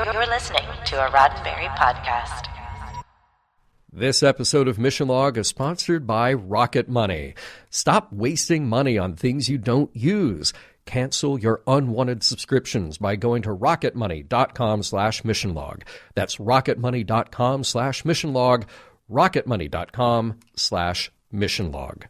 You're listening to a Roddenberry podcast. This episode of Mission Log is sponsored by Rocket Money. Stop wasting money on things you don't use. Cancel your unwanted subscriptions by going to rocketmoney.com/missionlog. That's rocketmoney.com/missionlog, rocketmoney.com/missionlog.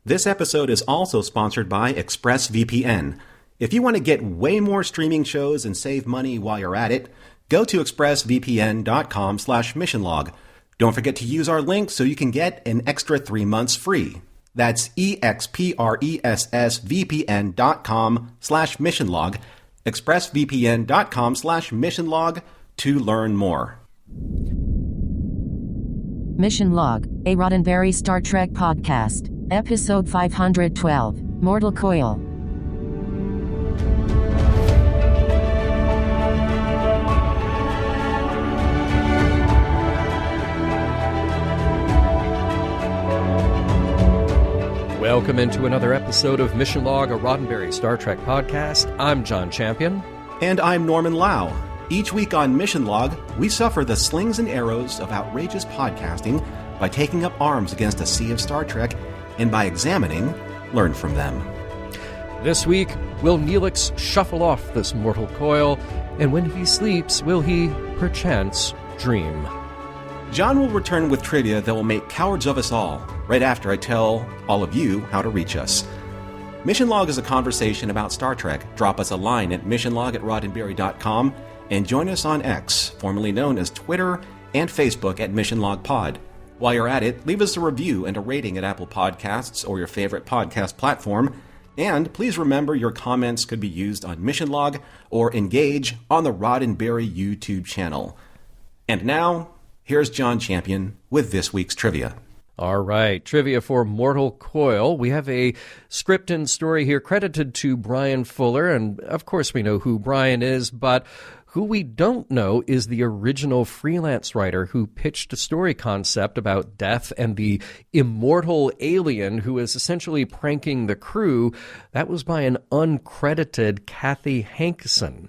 This episode is also sponsored by ExpressVPN. If you want to get way more streaming shows and save money while you're at it, go to expressvpn.com/missionlog. Don't forget to use our link so you can get an extra 3 months free. That's expressvpn.com/missionlog, expressvpn.com/missionlog to learn more. Mission Log, a Roddenberry Star Trek podcast, episode 512, Mortal Coil. Welcome into another episode of Mission Log, a Roddenberry Star Trek podcast. I'm John Champion. And I'm Norman Lau. Each week on Mission Log, we suffer the slings and arrows of outrageous podcasting by taking up arms against a sea of Star Trek and by examining, learn from them. This week, will Neelix shuffle off this mortal coil? And when he sleeps, will he, perchance, dream? John will return with trivia that will make cowards of us all, right after I tell all of you how to reach us. Mission Log is a conversation about Star Trek. Drop us a line at missionlog@roddenberry.com and join us on X, formerly known as Twitter, and Facebook at Mission Log Pod. While you're at it, leave us a review and a rating at Apple Podcasts or your favorite podcast platform. And please remember your comments could be used on Mission Log or engage on the Roddenberry YouTube channel. And now, here's John Champion with this week's trivia. All right, trivia for Mortal Coil. We have a script and story here credited to Brian Fuller, and of course we know who Brian is, but who we don't know is the original freelance writer who pitched a story concept about death and the immortal alien who is essentially pranking the crew. That was by an uncredited Kathy Hankison.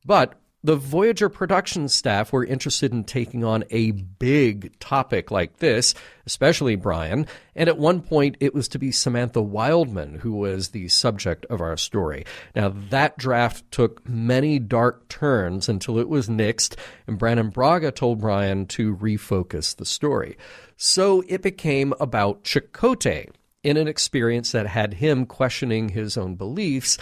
But the Voyager production staff were interested in taking on a big topic like this, especially Brian, and at one point it was to be Samantha Wildman who was the subject of our story. Now, that draft took many dark turns until it was nixed, and Brannon Braga told Brian to refocus the story. So it became about Chakotay, in an experience that had him questioning his own beliefs,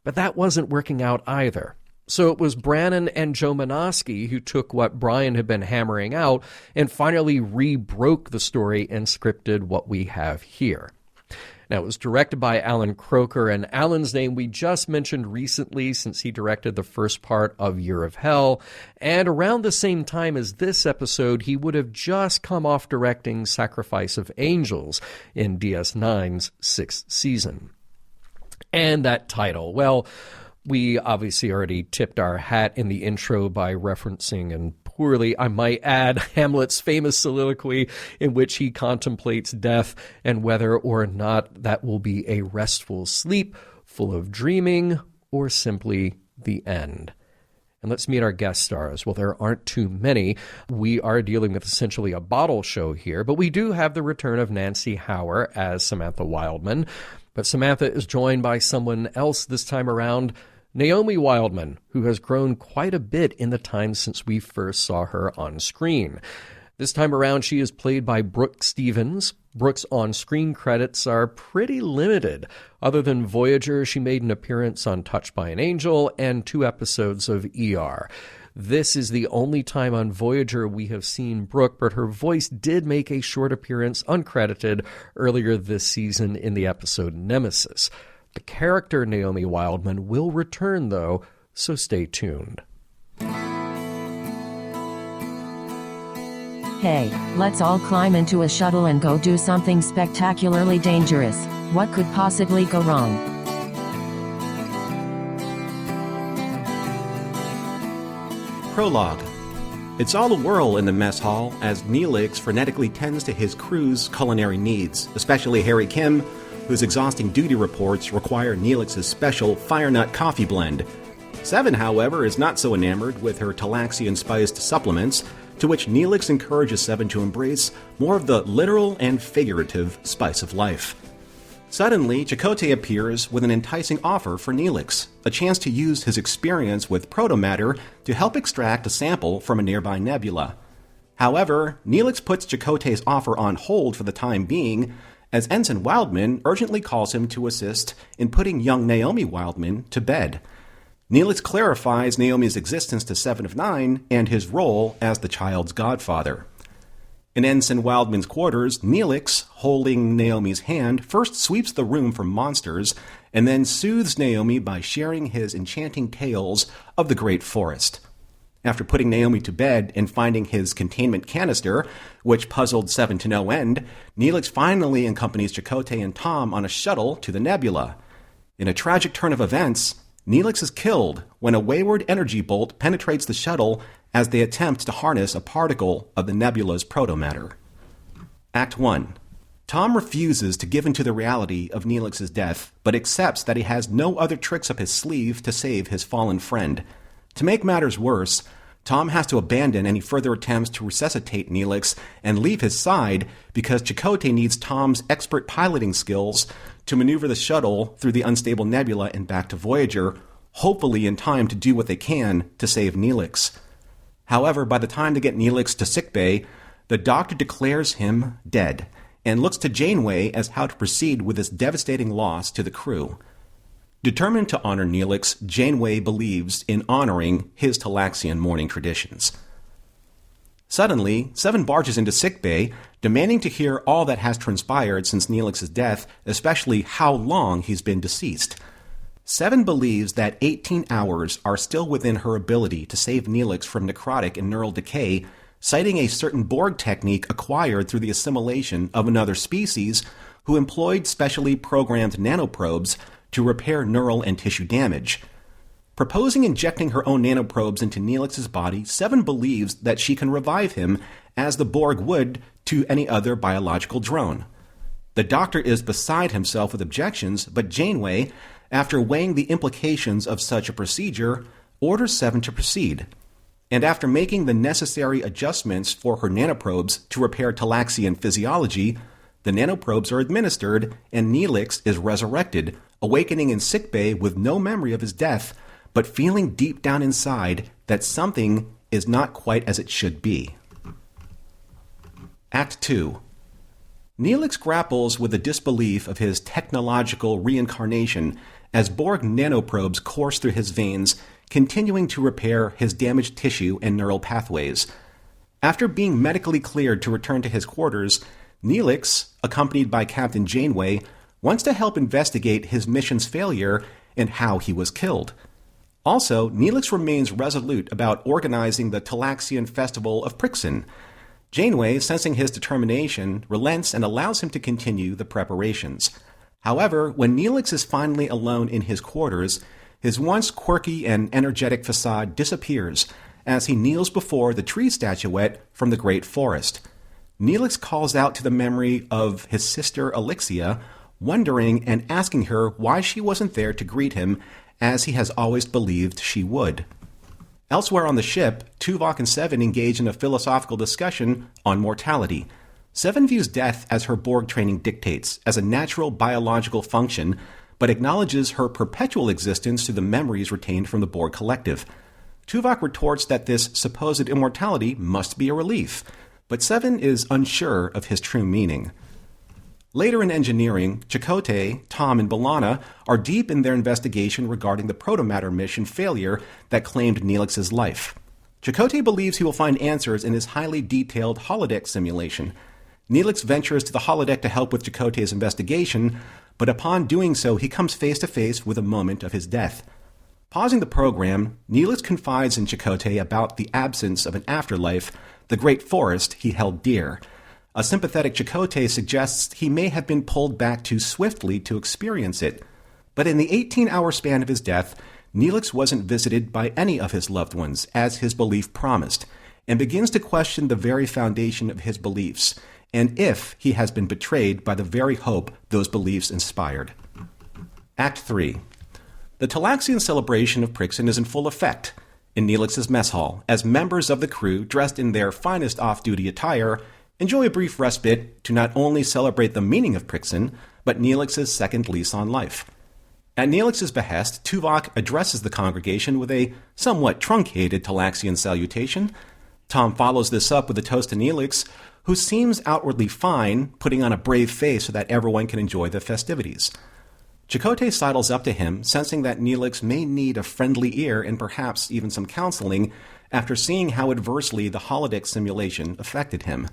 but that wasn't working out either. So it was Brannon and Joe Menosky who took what Brian had been hammering out and finally re-broke the story and scripted what we have here. Now, it was directed by Alan Croker, and Alan's name we just mentioned recently since he directed the first part of Year of Hell. And around the same time as this episode, he would have just come off directing Sacrifice of Angels in DS9's 6th season. And that title, well, we obviously already tipped our hat in the intro by referencing, and poorly, I might add, Hamlet's famous soliloquy in which he contemplates death and whether or not that will be a restful sleep, full of dreaming, or simply the end. And let's meet our guest stars. Well, there aren't too many. We are dealing with essentially a bottle show here, but we do have the return of Nancy Hauer as Samantha Wildman. But Samantha is joined by someone else this time around, Naomi Wildman, who has grown quite a bit in the time since we first saw her on screen. This time around, she is played by Brooke Stevens. Brooke's on-screen credits are pretty limited. Other than Voyager, she made an appearance on Touched by an Angel and 2 episodes of ER. This is the only time on Voyager we have seen Brooke, but her voice did make a short appearance uncredited earlier this season in the episode Nemesis. The character Naomi Wildman will return, though, so stay tuned. Hey, let's all climb into a shuttle and go do something spectacularly dangerous. What could possibly go wrong? Prologue. It's all a whirl in the mess hall as Neelix frenetically tends to his crew's culinary needs, especially Harry Kim, whose exhausting duty reports require Neelix's special Fire Nut coffee blend. Seven, however, is not so enamored with her Talaxian-spiced supplements, to which Neelix encourages Seven to embrace more of the literal and figurative spice of life. Suddenly, Chakotay appears with an enticing offer for Neelix, a chance to use his experience with protomatter to help extract a sample from a nearby nebula. However, Neelix puts Chakotay's offer on hold for the time being, as Ensign Wildman urgently calls him to assist in putting young Naomi Wildman to bed. Neelix clarifies Naomi's existence to Seven of Nine and his role as the child's godfather. In Ensign Wildman's quarters, Neelix, holding Naomi's hand, first sweeps the room for monsters and then soothes Naomi by sharing his enchanting tales of the Great Forest. After putting Naomi to bed and finding his containment canister, which puzzled Seven to no end, Neelix finally accompanies Chakotay and Tom on a shuttle to the nebula. In a tragic turn of events, Neelix is killed when a wayward energy bolt penetrates the shuttle as they attempt to harness a particle of the nebula's protomatter. Act 1. Tom refuses to give in to the reality of Neelix's death, but accepts that he has no other tricks up his sleeve to save his fallen friend. To make matters worse, Tom has to abandon any further attempts to resuscitate Neelix and leave his side because Chakotay needs Tom's expert piloting skills to maneuver the shuttle through the unstable nebula and back to Voyager, hopefully in time to do what they can to save Neelix. However, by the time they get Neelix to sickbay, the doctor declares him dead and looks to Janeway as how to proceed with this devastating loss to the crew. Determined to honor Neelix, Janeway believes in honoring his Talaxian mourning traditions. Suddenly, Seven barges into sickbay, demanding to hear all that has transpired since Neelix's death, especially how long he's been deceased. Seven believes that 18 hours are still within her ability to save Neelix from necrotic and neural decay, citing a certain Borg technique acquired through the assimilation of another species who employed specially programmed nanoprobes to repair neural and tissue damage. Proposing injecting her own nanoprobes into Neelix's body, Seven believes that she can revive him as the Borg would to any other biological drone. The Doctor is beside himself with objections, but Janeway, after weighing the implications of such a procedure, orders Seven to proceed. And after making the necessary adjustments for her nanoprobes to repair Talaxian physiology, the nanoprobes are administered and Neelix is resurrected, awakening in sickbay with no memory of his death, but feeling deep down inside that something is not quite as it should be. Act 2. Neelix grapples with the disbelief of his technological reincarnation as Borg nanoprobes course through his veins, continuing to repair his damaged tissue and neural pathways. After being medically cleared to return to his quarters, Neelix, accompanied by Captain Janeway, wants to help investigate his mission's failure and how he was killed. Also, Neelix remains resolute about organizing the Talaxian Festival of Prixin. Janeway, sensing his determination, relents and allows him to continue the preparations. However, when Neelix is finally alone in his quarters, his once quirky and energetic facade disappears as he kneels before the tree statuette from the Great Forest. Neelix calls out to the memory of his sister Elixia, wondering and asking her why she wasn't there to greet him, as he has always believed she would. Elsewhere on the ship, Tuvok and Seven engage in a philosophical discussion on mortality. Seven views death as her Borg training dictates, as a natural biological function, but acknowledges her perpetual existence through the memories retained from the Borg collective. Tuvok retorts that this supposed immortality must be a relief, but Seven is unsure of his true meaning. Later in engineering, Chakotay, Tom, and B'Elanna are deep in their investigation regarding the protomatter mission failure that claimed Neelix's life. Chakotay believes he will find answers in his highly detailed holodeck simulation. Neelix ventures to the holodeck to help with Chakotay's investigation, but upon doing so, he comes face to face with a moment of his death. Pausing the program, Neelix confides in Chakotay about the absence of an afterlife, the Great Forest he held dear. A sympathetic Chakotay suggests he may have been pulled back too swiftly to experience it. But in the 18-hour span of his death, Neelix wasn't visited by any of his loved ones, as his belief promised, and begins to question the very foundation of his beliefs, and if he has been betrayed by the very hope those beliefs inspired. Act 3. The Talaxian celebration of Prixin is in full effect in Neelix's mess hall, as members of the crew, dressed in their finest off-duty attire, enjoy a brief respite to not only celebrate the meaning of Prixin, but Neelix's second lease on life. At Neelix's behest, Tuvok addresses the congregation with a somewhat truncated Talaxian salutation. Tom follows this up with a toast to Neelix, who seems outwardly fine, putting on a brave face so that everyone can enjoy the festivities. Chakotay sidles up to him, sensing that Neelix may need a friendly ear and perhaps even some counseling after seeing how adversely the holodeck simulation affected him.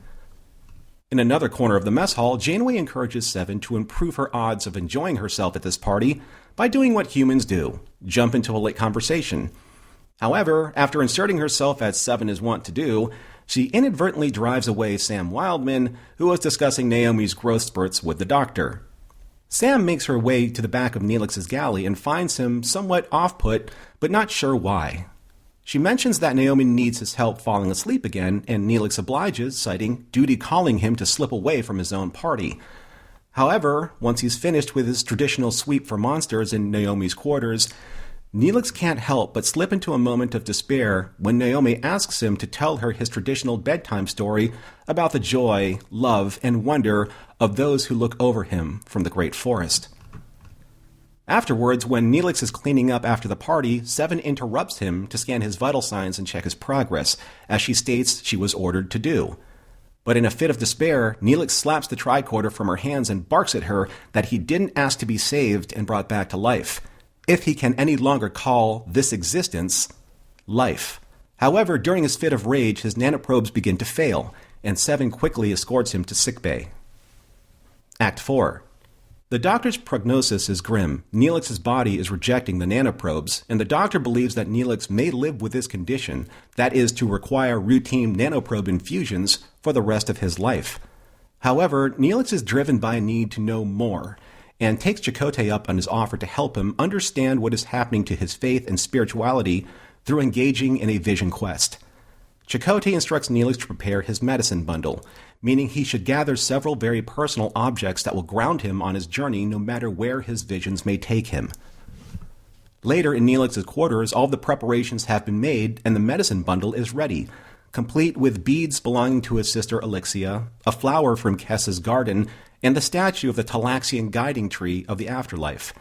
In another corner of the mess hall, Janeway encourages Seven to improve her odds of enjoying herself at this party by doing what humans do, jump into a late conversation. However, after inserting herself as Seven is wont to do, she inadvertently drives away Sam Wildman, who was discussing Naomi's growth spurts with the Doctor. Sam makes her way to the back of Neelix's galley and finds him somewhat off-put, but not sure why. She mentions that Naomi needs his help falling asleep again, and Neelix obliges, citing duty calling him to slip away from his own party. However, once he's finished with his traditional sweep for monsters in Naomi's quarters, Neelix can't help but slip into a moment of despair when Naomi asks him to tell her his traditional bedtime story about the joy, love, and wonder of those who look over him from the great forest. Afterwards, when Neelix is cleaning up after the party, Seven interrupts him to scan his vital signs and check his progress, as she states she was ordered to do. But in a fit of despair, Neelix slaps the tricorder from her hands and barks at her that he didn't ask to be saved and brought back to life, if he can any longer call this existence life. However, during his fit of rage, his nanoprobes begin to fail, and Seven quickly escorts him to sickbay. Act 4. The Doctor's prognosis is grim. Neelix's body is rejecting the nanoprobes, and the Doctor believes that Neelix may live with this condition, that is, to require routine nanoprobe infusions for the rest of his life. However, Neelix is driven by a need to know more, and takes Chakotay up on his offer to help him understand what is happening to his faith and spirituality through engaging in a vision quest. Chakotay instructs Neelix to prepare his medicine bundle, meaning he should gather several very personal objects that will ground him on his journey no matter where his visions may take him. Later in Neelix's quarters, all the preparations have been made and the medicine bundle is ready, complete with beads belonging to his sister Elixia, a flower from Kessa's garden, and the statue of the Talaxian guiding tree of the afterlife.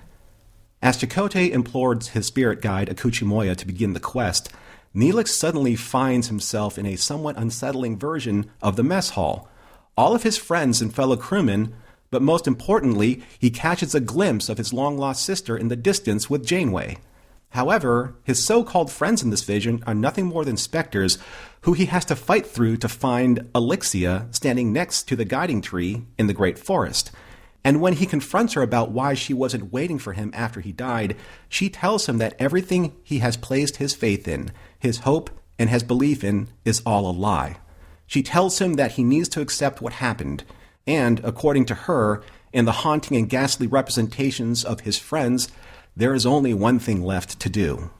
As Chakotay implores his spirit guide Akuchimoya to begin the quest, Neelix suddenly finds himself in a somewhat unsettling version of the mess hall. All of his friends and fellow crewmen, but most importantly, he catches a glimpse of his long-lost sister in the distance with Janeway. However, his so-called friends in this vision are nothing more than specters who he has to fight through to find Elixia standing next to the guiding tree in the great forest. And when he confronts her about why she wasn't waiting for him after he died, she tells him that everything he has placed his faith in, his hope, and his belief in is all a lie. She tells him that he needs to accept what happened, and, according to her, in the haunting and ghastly representations of his friends, there is only one thing left to do.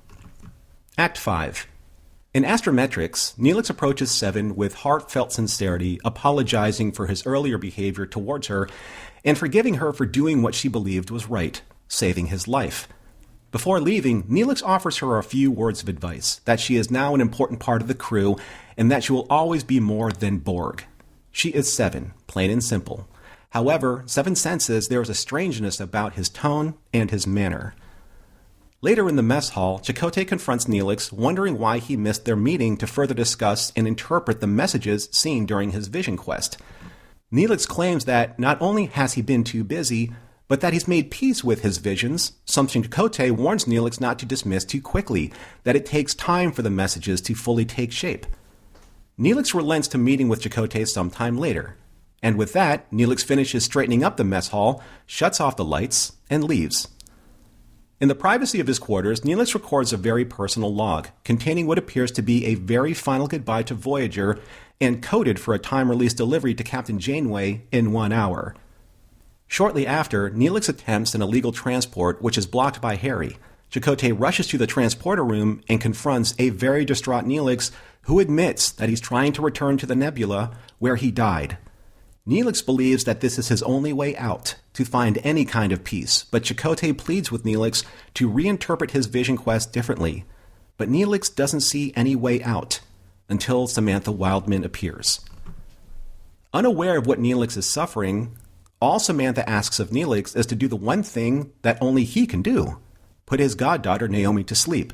Act 5. In Astrometrics, Neelix approaches Seven with heartfelt sincerity, apologizing for his earlier behavior towards her, and forgiving her for doing what she believed was right, saving his life. Before leaving, Neelix offers her a few words of advice, that she is now an important part of the crew, and that she will always be more than Borg. She is Seven, plain and simple. However, Seven senses there is a strangeness about his tone and his manner. Later in the mess hall, Chakotay confronts Neelix, wondering why he missed their meeting to further discuss and interpret the messages seen during his vision quest. Neelix claims that not only has he been too busy, but that he's made peace with his visions, something Chakotay warns Neelix not to dismiss too quickly, that it takes time for the messages to fully take shape. Neelix relents to meeting with Chakotay sometime later. And with that, Neelix finishes straightening up the mess hall, shuts off the lights, and leaves. In the privacy of his quarters, Neelix records a very personal log, containing what appears to be a very final goodbye to Voyager, and coded for a time-release delivery to Captain Janeway in 1 hour. Shortly after, Neelix attempts an illegal transport, which is blocked by Harry. Chakotay rushes to the transporter room and confronts a very distraught Neelix, who admits that he's trying to return to the nebula where he died. Neelix believes that this is his only way out to find any kind of peace, but Chakotay pleads with Neelix to reinterpret his vision quest differently. But Neelix doesn't see any way out until Samantha Wildman appears. Unaware of what Neelix is suffering, all Samantha asks of Neelix is to do the one thing that only he can do, put his goddaughter Naomi to sleep.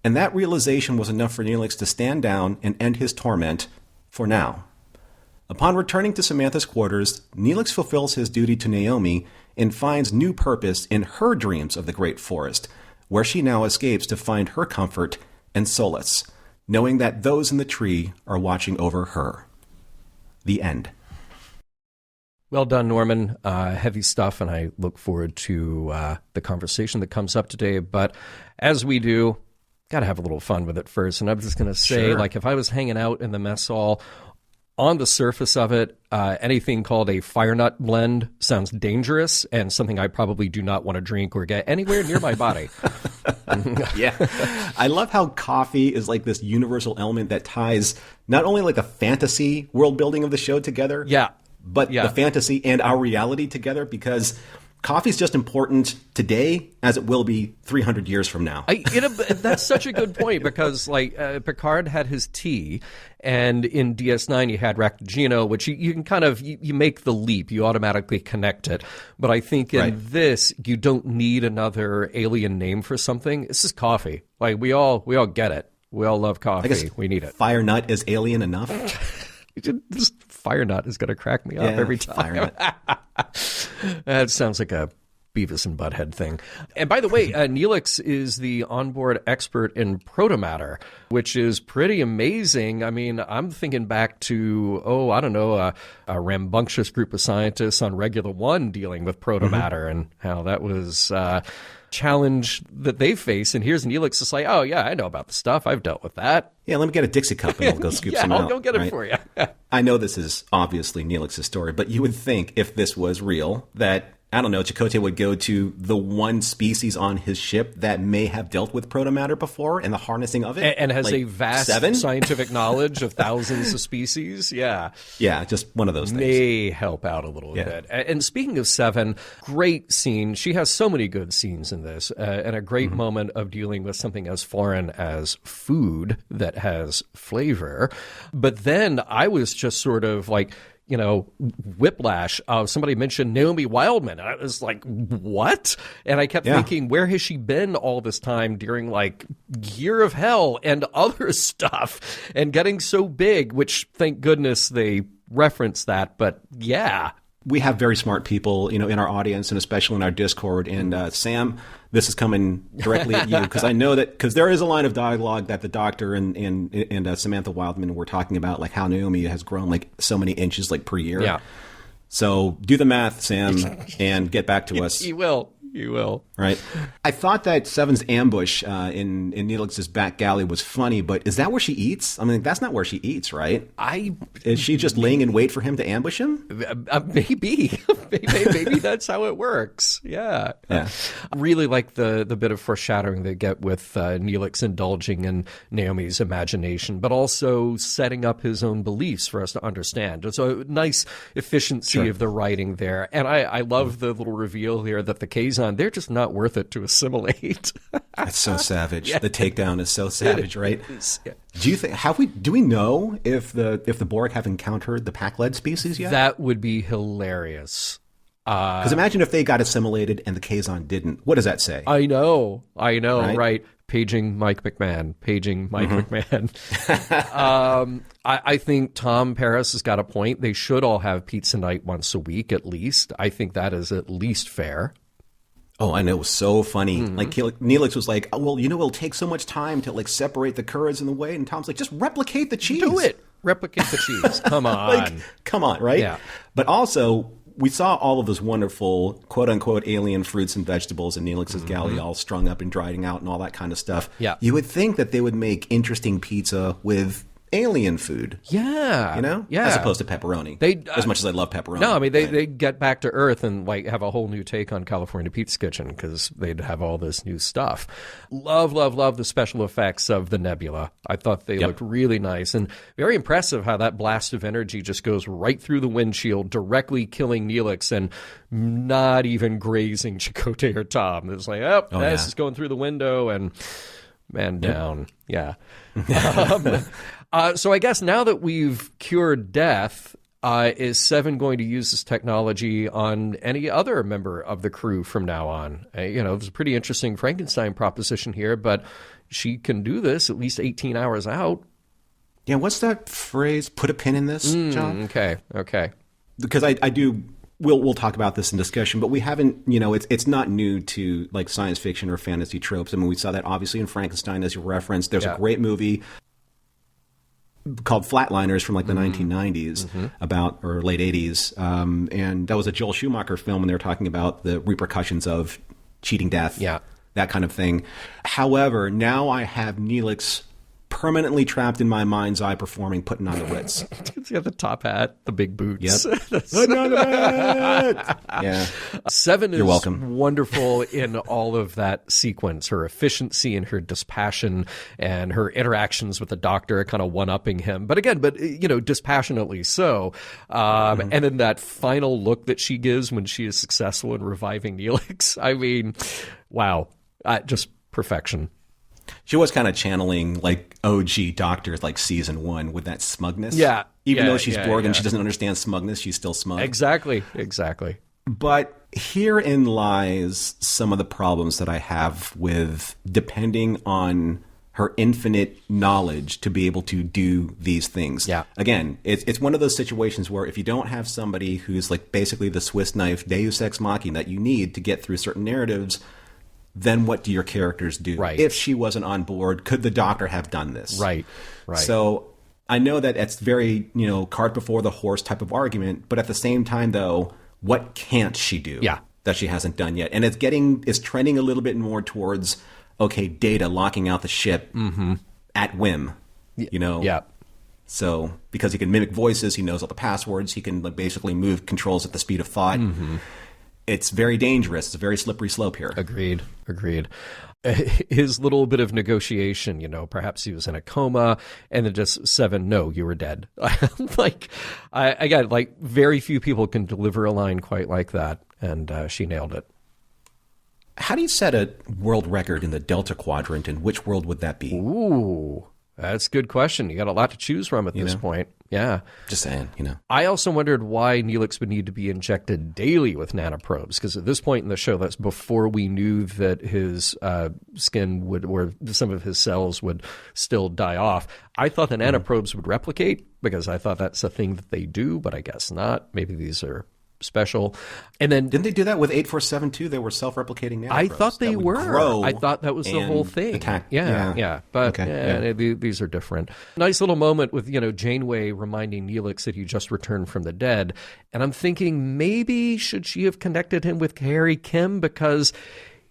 And that realization was enough for Neelix to stand down and end his torment for now. Upon returning to Samantha's quarters, Neelix fulfills his duty to Naomi and finds new purpose in her dreams of the Great Forest, where she now escapes to find her comfort and solace, knowing that those in the tree are watching over her. The end. Well done, Norman. Heavy stuff, and I look forward to the conversation that comes up today. But as we do, got to have a little fun with it first. And I'm just going to say, Sure. like, if I was hanging out in the mess hall, on the surface of it, anything called a fire nut blend sounds dangerous and something I probably do not want to drink or get anywhere near my body. Yeah. I love how coffee is like this universal element that ties not only like the fantasy world building of the show together, but the fantasy and our reality together, because coffee's just important today as it will be 300 years from now. That's such a good point, because like Picard had his tea, and in DS9 you had Raktajino, which you can kind of, you make the leap, you automatically connect it. But I think in this, you don't need another alien name for something. This is coffee. Like we all get it. We all love coffee. I guess we need it. Fire nut is alien enough. This fire nut is going to crack me up every time. Fire nut. That sounds like a Beavis and Butthead thing. And by the way, Neelix is the onboard expert in protomatter, which is pretty amazing. I mean, I'm thinking back to, a rambunctious group of scientists on Regular One dealing with protomatter and how that was challenge that they face. And here's Neelix just like, oh, yeah, I know about the stuff. I've dealt with that. Yeah, let me get a Dixie cup and I'll go scoop some out. I'll go get it for you. I know this is obviously Neelix's story, but you would think if this was real that, I don't know, Chakotay would go to the one species on his ship that may have dealt with protomatter before and the harnessing of it. And has like a vast scientific knowledge of thousands of species. Yeah. Yeah, just one of those things. May help out a little bit. And speaking of Seven, great scene. She has so many good scenes in this, and a great moment of dealing with something as foreign as food that has flavor. But then I was just sort of like, whiplash. Somebody mentioned Naomi Wildman. And I was like, what? And I kept thinking, where has she been all this time during like Year of Hell and other stuff and getting so big, which thank goodness they referenced that. But yeah. We have very smart people, in our audience and especially in our Discord. And Sam, this is coming directly at you because I know that because there is a line of dialogue that the Doctor and Samantha Wildman were talking about, like how Naomi has grown like so many inches like per year. Yeah. So do the math, Sam, and get back to us. You will. Right. I thought that Seven's ambush in Neelix's back galley was funny, but is that where she eats? I mean, that's not where she eats, right? Is she just laying in wait for him to ambush him? Maybe. Maybe that's how it works. Yeah. I really like the bit of foreshadowing they get with Neelix indulging in Naomi's imagination, but also setting up his own beliefs for us to understand. It's a nice efficiency of the writing there. And I love the little reveal here that the Kazon, they're just not worth it to assimilate. That's so savage. The takedown is so savage, right? Yeah. Do you think do we know if the Borg have encountered the Pac-Led species yet? That would be hilarious. Because imagine if they got assimilated and the Kazon didn't. What does that say? I know, right? Paging Mike McMahon. I think Tom Paris has got a point. They should all have pizza night once a week at least. I think that is at least fair. Oh, I know. It was so funny. Like Neelix was like, oh, well, it'll take so much time to like separate the curds in the way. And Tom's like, just replicate the cheese. Do it. Replicate the cheese. Come on. Come on, right? Yeah. But also, we saw all of those wonderful quote-unquote alien fruits and vegetables in Neelix's galley all strung up and drying out and all that kind of stuff. Yeah. You would think that they would make interesting pizza with alien food. Yeah. You know? Yeah. As opposed to pepperoni. As much as I love pepperoni. No, I mean, they get back to Earth and like have a whole new take on California Pete's Kitchen because they'd have all this new stuff. Love the special effects of the nebula. I thought they looked really nice and very impressive how that blast of energy just goes right through the windshield, directly killing Neelix and not even grazing Chakotay or Tom. It's like, this is going through the window and man down. Yeah. So I guess now that we've cured death, is Seven going to use this technology on any other member of the crew from now on? It was a pretty interesting Frankenstein proposition here, but she can do this at least 18 hours out. Yeah, what's that phrase? Put a pin in this, John? Okay. Because I do... We'll talk about this in discussion, but we haven't, it's not new to like science fiction or fantasy tropes. I mean, we saw that obviously in Frankenstein, as you referenced. There's a great movie called Flatliners from like the 1990s or late 80s. And that was a Joel Schumacher film, and they were talking about the repercussions of cheating death, that kind of thing. However, now I have Neelix permanently trapped in my mind's eye performing Putting on the Ritz. He's got the top hat, the big boots. Yep. Putting on the Ritz! Yeah. Seven is You're welcome. Wonderful in all of that sequence. Her efficiency and her dispassion and her interactions with the doctor kind of one-upping him. But dispassionately so. And then that final look that she gives when she is successful in reviving Neelix. I mean, wow. Just perfection. She was kind of channeling like OG Doctor, like season 1 with that smugness. Yeah. Even though she's Borg and she doesn't understand smugness, she's still smug. Exactly. But herein lies some of the problems that I have with depending on her infinite knowledge to be able to do these things. Yeah. Again, it's one of those situations where if you don't have somebody who's like basically the Swiss knife Deus Ex Machina that you need to get through certain narratives, then what do your characters do? Right. If she wasn't on board, could the Doctor have done this? Right. So I know that it's very, cart before the horse type of argument, but at the same time, though, what can't she do that she hasn't done yet? And it's trending a little bit more towards, okay, Data locking out the ship at whim, Yeah. So because he can mimic voices, he knows all the passwords, he can basically move controls at the speed of thought. It's very dangerous. It's a very slippery slope here. Agreed. His little bit of negotiation, perhaps he was in a coma, and then just Seven, no, you were dead. Very few people can deliver a line quite like that, and she nailed it. How do you set a world record in the Delta Quadrant, and which world would that be? Ooh, that's a good question. You got a lot to choose from at this point. Yeah. Just saying, I also wondered why Neelix would need to be injected daily with nanoprobes, because at this point in the show, that's before we knew that his skin or some of his cells would still die off. I thought the nanoprobes would replicate, because I thought that's a thing that they do, but I guess not. Maybe these are special. And then didn't they do that with 847 They were self-replicating nanoprobes. I thought they were. I thought that was the whole thing. Attack. Yeah. But these are different. Nice little moment with Janeway reminding Neelix that he just returned from the dead, and I'm thinking maybe should she have connected him with Harry Kim, because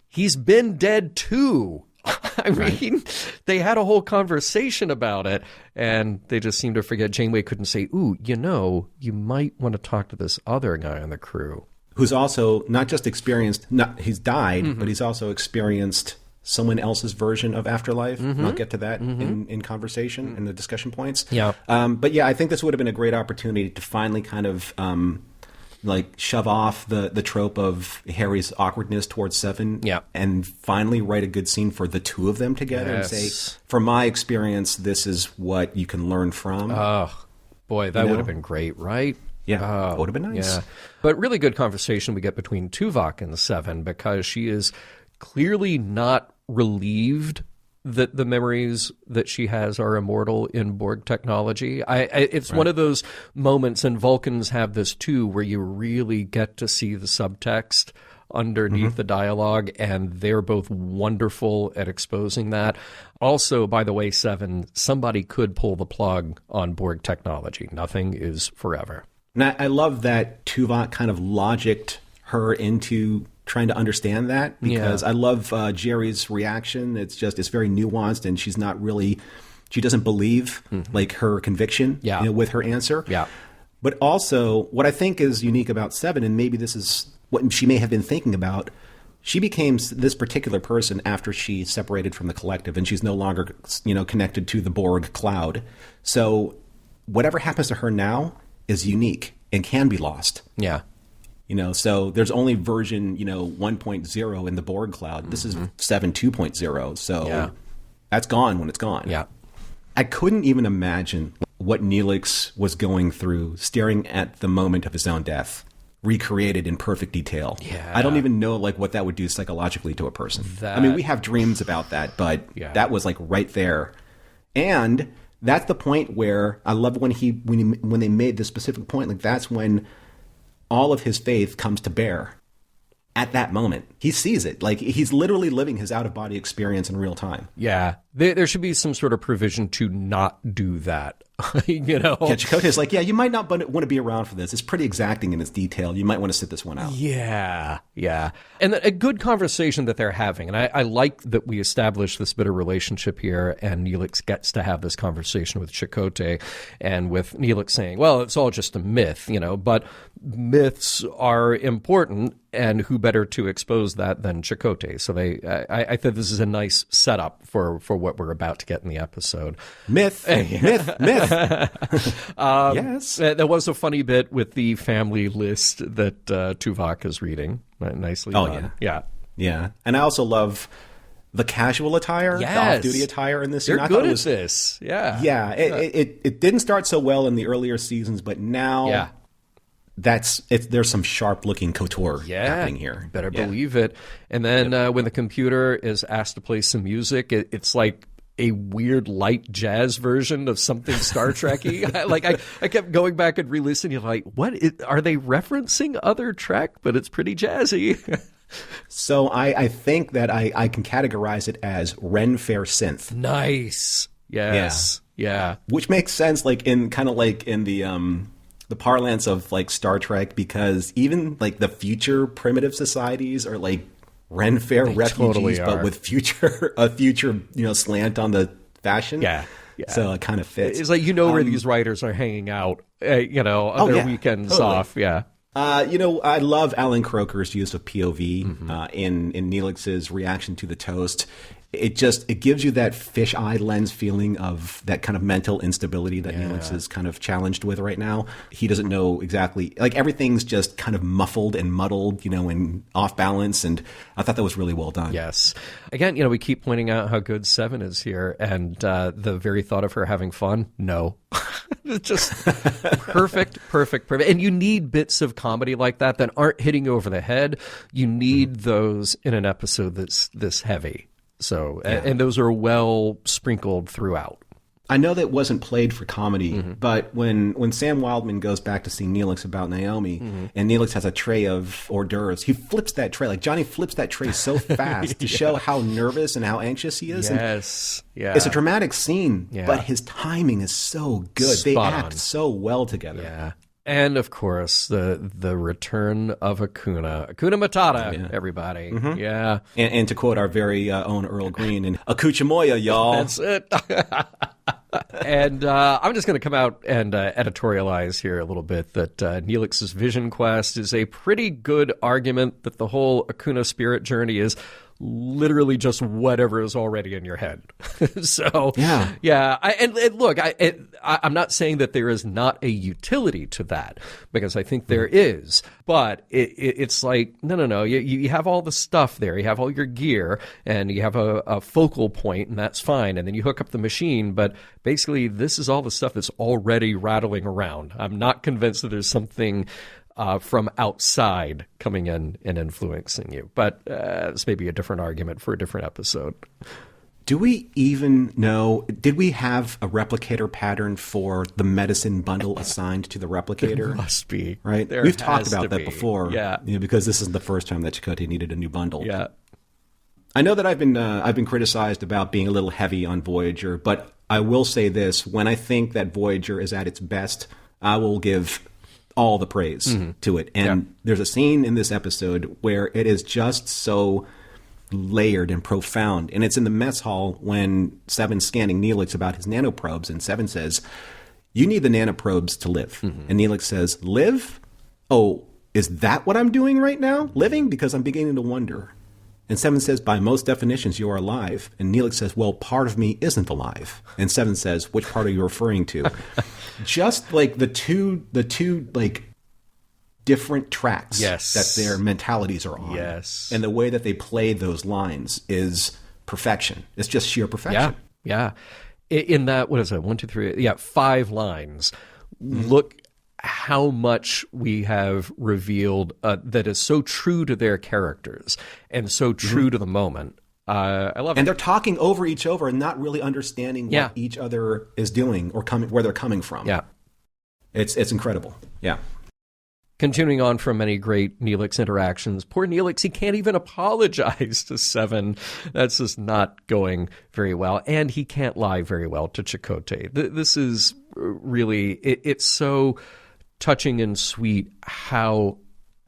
he's been dead too. I mean, they had a whole conversation about it, and they just seemed to forget. Janeway couldn't say, ooh, you might want to talk to this other guy on the crew. Who's also not just experienced, he's died, but he's also experienced someone else's version of afterlife. I'll get to that in conversation, in the discussion points. Yeah. But yeah, I think this would have been a great opportunity to finally kind of... shove off the trope of Harry's awkwardness towards Seven, and finally write a good scene for the two of them together and say, from my experience, this is what you can learn from. Oh, boy, that would have been great, right? Yeah, that would have been nice. Yeah. But really good conversation we get between Tuvok and Seven, because she is clearly not relieved that the memories that she has are immortal in Borg technology. It's one of those moments, and Vulcans have this too, where you really get to see the subtext underneath the dialogue, and they're both wonderful at exposing that. Also, by the way, Seven, somebody could pull the plug on Borg technology. Nothing is forever. And I love that Tuvok kind of logicked her into trying to understand that, because I love Jerry's reaction. It's very nuanced, and she's She doesn't believe like her conviction with her answer. Yeah. But also, what I think is unique about Seven, and maybe this is what she may have been thinking about, she became this particular person after she separated from the collective, and she's no longer, connected to the Borg cloud. So whatever happens to her now is unique and can be lost. Yeah. So there's only version, 1.0 in the Borg cloud. This is 7 2.0. So that's gone when it's gone. Yeah. I couldn't even imagine what Neelix was going through staring at the moment of his own death, recreated in perfect detail. Yeah. I don't even know what that would do psychologically to a person. I mean, we have dreams about that, but that was right there. And that's the point where I love when they made this specific point, that's when all of his faith comes to bear. At that moment, he sees it. He's literally living his out-of-body experience in real time. Yeah. There should be some sort of provision to not do that. Yeah, Chakotay's you might not want to be around for this. It's pretty exacting in its detail. You might want to sit this one out. Yeah, yeah. And a good conversation that they're having. And I like that we established this bit of relationship here, and Neelix gets to have this conversation with Chakotay, and with Neelix saying, well, it's all just a myth, but myths are important, and who better to expose that than Chakotay? So I think this is a nice setup for what we're about to get in the episode. Myth. Yes. There was a funny bit with the family list that Tuvok is reading. Nicely done. Yeah. And I also love the casual attire, the off-duty attire in this. They're good at this. Yeah. Yeah. It didn't start so well in the earlier seasons, but now there's some sharp-looking couture happening here. Better believe it. And then when the computer is asked to play some music, it's like a weird light jazz version of something Star Trek-y. I kept going back and re-listening. What are they referencing other Trek? But it's pretty jazzy. So I think that I can categorize it as Ren Fair synth. Nice. Yes. Yeah. Which makes sense, in the parlance of Star Trek, because even the future primitive societies are Ren Fair refugees, totally but with a future slant on the fashion. Yeah. So it kind of fits. It's where these writers are hanging out, on their weekends off. Yeah. I love Alan Croker's use of POV in Neelix's reaction to the toast. It gives you that fisheye lens feeling of that kind of mental instability that Neelix is kind of challenged with right now. He doesn't know exactly, everything's just kind of muffled and muddled, and off balance. And I thought that was really well done. Yes. Again, we keep pointing out how good Seven is here, and the very thought of her having fun, no. Just perfect. And you need bits of comedy like that aren't hitting you over the head. You need those in an episode that's this heavy. So, and those are well sprinkled throughout. I know that wasn't played for comedy, but when Sam Wildman goes back to see Neelix about Naomi, and Neelix has a tray of hors d'oeuvres, he flips that tray. Johnny flips that tray so fast to show how nervous and how anxious he is. Yes. Yeah. It's a dramatic scene, but his timing is so good. They act so well together. Yeah. And, of course, the return of Akuna. Akuna Matata, everybody. Yeah. And to quote our very own Earl Green, and Akuchamoya, y'all. That's it. And I'm just going to come out and editorialize here a little bit that Neelix's Vision Quest is a pretty good argument that the whole Akuna spirit journey is literally just whatever is already in your head. So, yeah. Look, I'm not saying that there is not a utility to that, because I think there is. But it's no. You have all the stuff there. You have all your gear, and you have a focal point, and that's fine. And then you hook up the machine. But basically, this is all the stuff that's already rattling around. I'm not convinced that there's something from outside coming in and influencing you. But this may be a different argument for a different episode. Do we even know, did we have a replicator pattern for the medicine bundle assigned to the replicator? There must be. Right? We've talked about that before. Yeah. Because this is the first time that Chakotay needed a new bundle. Yeah. I know that I've been criticized about being a little heavy on Voyager, but I will say this. When I think that Voyager is at its best, I will give all the praise to it. And there's a scene in this episode where it is just so, layered and profound. And it's in the mess hall when Seven's scanning Neelix about his nanoprobes, and Seven says, "You need the nanoprobes to live." And Neelix says, "Live? Oh, is that what I'm doing right now? Living? Because I'm beginning to wonder." And Seven says, "By most definitions, you are alive." And Neelix says, "Well, part of me isn't alive." And Seven says, "Which part are you referring to?" Just like the two like different tracks that their mentalities are on. Yes. And the way that they play those lines is perfection. It's just sheer perfection. Yeah. In that, what is it? 1, 2, 3. Yeah, 5 lines. Look how much we have revealed that is so true to their characters and so true to the moment. I love it. And they're talking over each other and not really understanding what each other is doing or where they're coming from. Yeah. It's incredible. Yeah. Continuing on from many great Neelix interactions, poor Neelix, he can't even apologize to Seven. That's just not going very well. And he can't lie very well to Chakotay. This is really, it's so touching and sweet how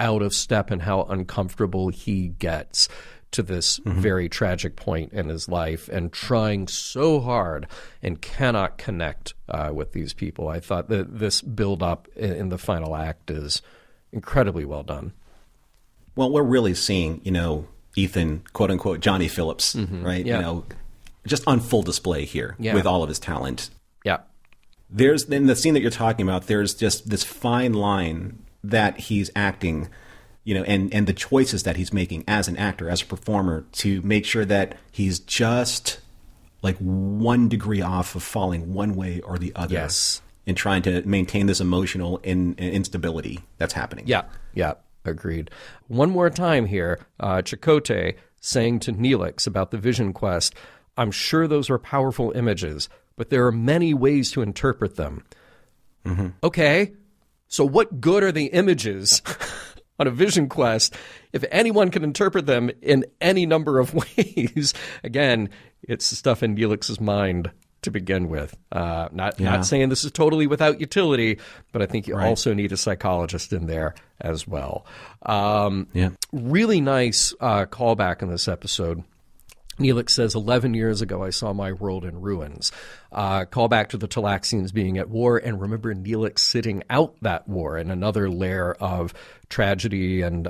out of step and how uncomfortable he gets to this very tragic point in his life and trying so hard and cannot connect with these people. I thought that this build up in the final act is incredibly well done. Well, we're really seeing, Ethan, quote unquote, Johnny Phillips, right? Yeah. Just on full display here with all of his talent. Yeah. There's in the scene that you're talking about, there's just this fine line that he's acting, and the choices that he's making as an actor, as a performer, to make sure that he's just like 1 degree off of falling one way or the other. Yes. And trying to maintain this emotional instability that's happening. Yeah, agreed. One more time here, Chakotay saying to Neelix about the Vision Quest, "I'm sure those are powerful images, but there are many ways to interpret them." Okay, so what good are the images on a Vision Quest if anyone can interpret them in any number of ways? Again, it's the stuff in Neelix's mind to begin with. Not saying this is totally without utility, but I think you also need a psychologist in there as well. Really nice callback in this episode. Neelix says, 11 years ago, I saw my world in ruins. Call back to the Talaxians being at war, and remember Neelix sitting out that war in another layer of tragedy and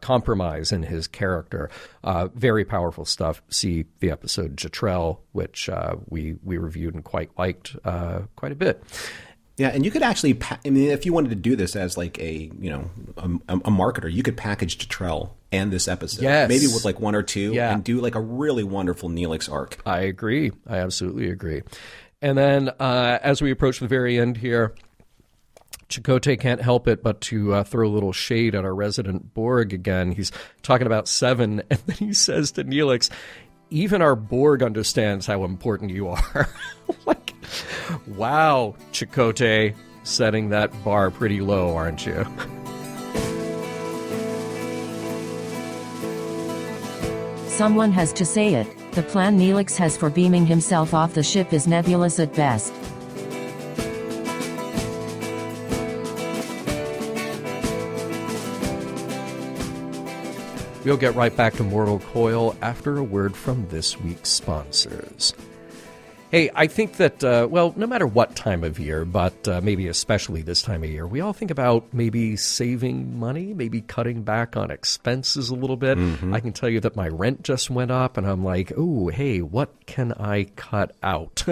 compromise in his character. Very powerful stuff. See the episode Jetrel, which we reviewed and quite liked quite a bit. Yeah, and you could actually, if you wanted to do this as like a marketer, you could package Jetrel and this episode, maybe with like 1 or 2, and do like a really wonderful Neelix arc. I agree. I absolutely agree. And then as we approach the very end here, Chakotay can't help it but to throw a little shade at our resident Borg again. He's talking about Seven, and then he says to Neelix, "Even our Borg understands how important you are." Like, wow, Chakotay, setting that bar pretty low, aren't you? Someone has to say it. The plan Neelix has for beaming himself off the ship is nebulous at best. We'll get right back to Mortal Coil after a word from this week's sponsors. Hey, I think that, no matter what time of year, but maybe especially this time of year, we all think about maybe saving money, maybe cutting back on expenses a little bit. I can tell you that my rent just went up, and I'm like, oh, hey, what can I cut out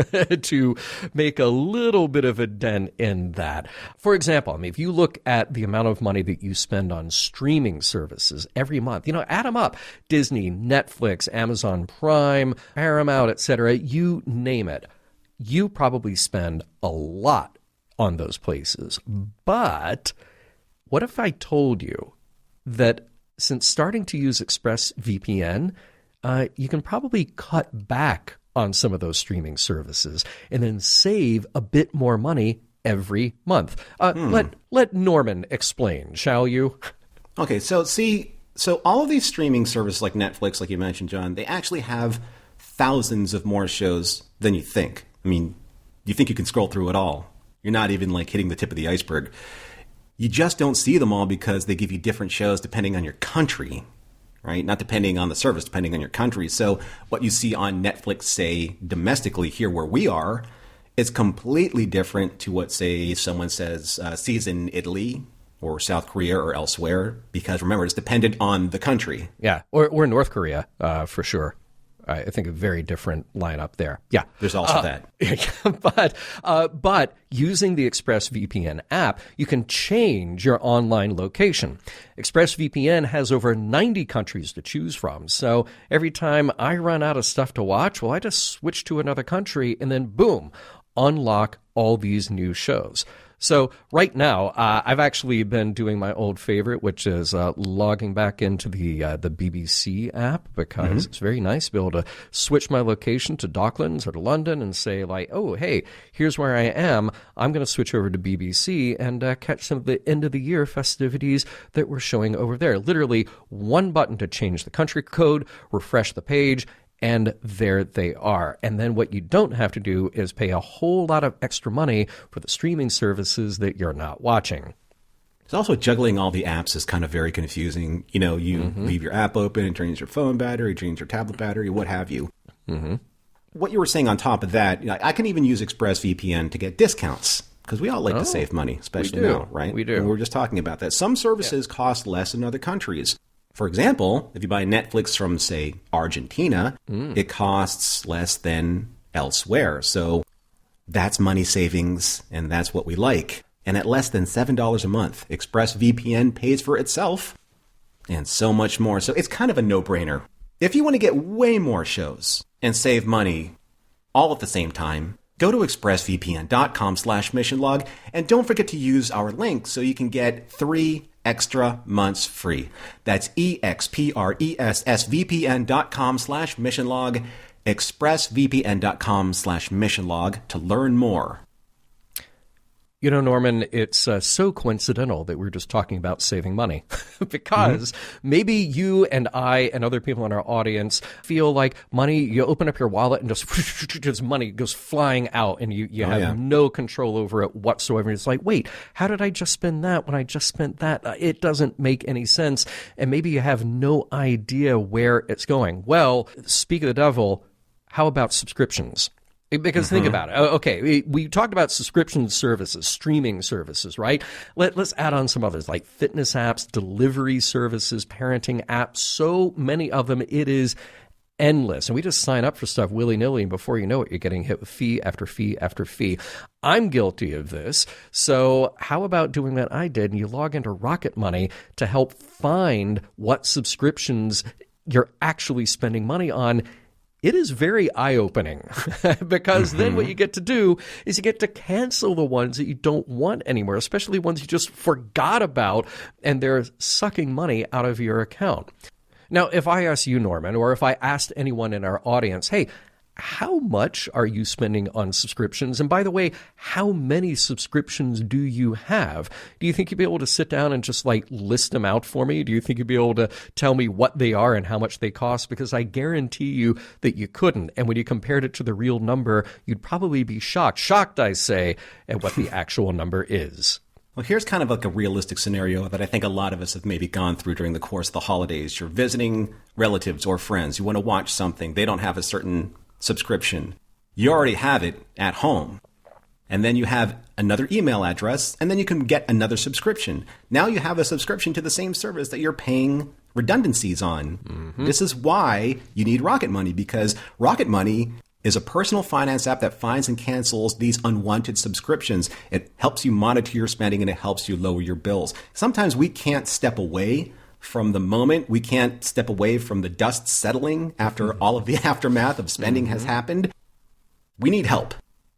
to make a little bit of a dent in that? For example, if you look at the amount of money that you spend on streaming services every month, add them up. Disney, Netflix, Amazon Prime, Paramount, etc., you name it. You probably spend a lot on those places. But what if I told you that since starting to use ExpressVPN, you can probably cut back on some of those streaming services and then save a bit more money every month? Let Norman explain, shall you? Okay, so all of these streaming services like Netflix, like you mentioned, John, they actually have thousands of more shows than you think. You think you can scroll through it all. You're not even like hitting the tip of the iceberg. You just don't see them all because they give you different shows depending on your country. right? Not depending on the service, depending on your country. So what you see on Netflix, say, domestically here where we are, is completely different to what, say, someone sees in Italy or South Korea or elsewhere, because remember, it's dependent on the country. Yeah, or North Korea, for sure. I think a very different lineup there. Yeah. There's also that. But using the ExpressVPN app, you can change your online location. ExpressVPN has over 90 countries to choose from. So every time I run out of stuff to watch, well, I just switch to another country and then boom, unlock all these new shows. So right now, I've actually been doing my old favorite, which is logging back into the BBC app, because it's very nice to be able to switch my location to Docklands or to London and say, like, oh, hey, here's where I am. I'm going to switch over to BBC and catch some of the end of the year festivities that we're showing over there. Literally one button to change the country code, refresh the page, and there they are. And then what you don't have to do is pay a whole lot of extra money for the streaming services that you're not watching. It's also juggling all the apps is kind of very confusing. You know, you leave your app open, it drains your phone battery, drains your tablet battery, what have you. What you were saying on top of that, I can even use ExpressVPN to get discounts, because we all like to save money, especially now, right? We do. And we were just talking about that. Some services cost less in other countries. For example, if you buy Netflix from, say, Argentina, it costs less than elsewhere. So that's money savings, and that's what we like. And at less than $7 a month, ExpressVPN pays for itself, and so much more. So it's kind of a no-brainer. If you want to get way more shows and save money all at the same time, go to expressvpn.com/missionlog, and don't forget to use our link so you can get 3 extra months free. That's expressvpn.com/missionlog, expressvpn.com/missionlog to learn more. You know, Norman, it's so coincidental that we're just talking about saving money because maybe you and I and other people in our audience feel like money, you open up your wallet and just money goes flying out and you have no control over it whatsoever. It's like, wait, how did I just spend that when I just spent that? It doesn't make any sense. And maybe you have no idea where it's going. Well, speak of the devil, how about subscriptions? Because think about it. Okay, we talked about subscription services, streaming services, right? Let's add on some others like fitness apps, delivery services, parenting apps. So many of them, it is endless. And we just sign up for stuff willy-nilly, and before you know it, you're getting hit with fee after fee after fee. I'm guilty of this. So how about doing what I did, and you log into Rocket Money to help find what subscriptions you're actually spending money on? It is very eye-opening because then what you get to do is you get to cancel the ones that you don't want anymore, especially ones you just forgot about and they're sucking money out of your account. Now, if I ask you, Norman, or if I asked anyone in our audience, hey, how much are you spending on subscriptions? And by the way, how many subscriptions do you have? Do you think you'd be able to sit down and just like list them out for me? Do you think you'd be able to tell me what they are and how much they cost? Because I guarantee you that you couldn't. And when you compared it to the real number, you'd probably be shocked, I say, at what the actual number is. Well, here's kind of like a realistic scenario that I think a lot of us have maybe gone through during the course of the holidays. You're visiting relatives or friends. You want to watch something. They don't have a certain subscription. You already have it at home. And then you have another email address, and then you can get another subscription. Now you have a subscription to the same service that you're paying redundancies on. This is why you need Rocket Money, because Rocket Money is a personal finance app that finds and cancels these unwanted subscriptions. It helps you monitor your spending, and it helps you lower your bills. Sometimes we can't step away from the moment. We can't step away from the dust settling after all of the aftermath of spending has happened. We need help.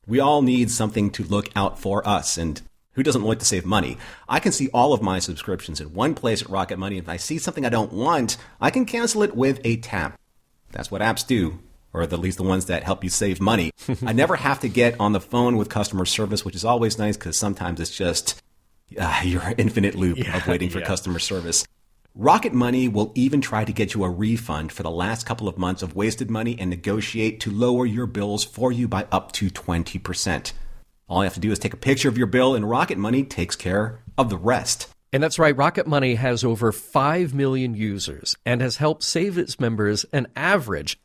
We all need something to look out for us. And who doesn't like to save money? I can see all of my subscriptions in one place at Rocket Money. If I see something I don't want, I can cancel it with a tap. That's what apps do, or at least the ones that help you save money. I never have to get on the phone with customer service, which is always nice because sometimes it's just your infinite loop of waiting for customer service. Rocket Money will even try to get you a refund for the last couple of months of wasted money and negotiate to lower your bills for you by up to 20%. All you have to do is take a picture of your bill, and Rocket Money takes care of the rest. And that's right, Rocket Money has over 5 million users and has helped save its members an average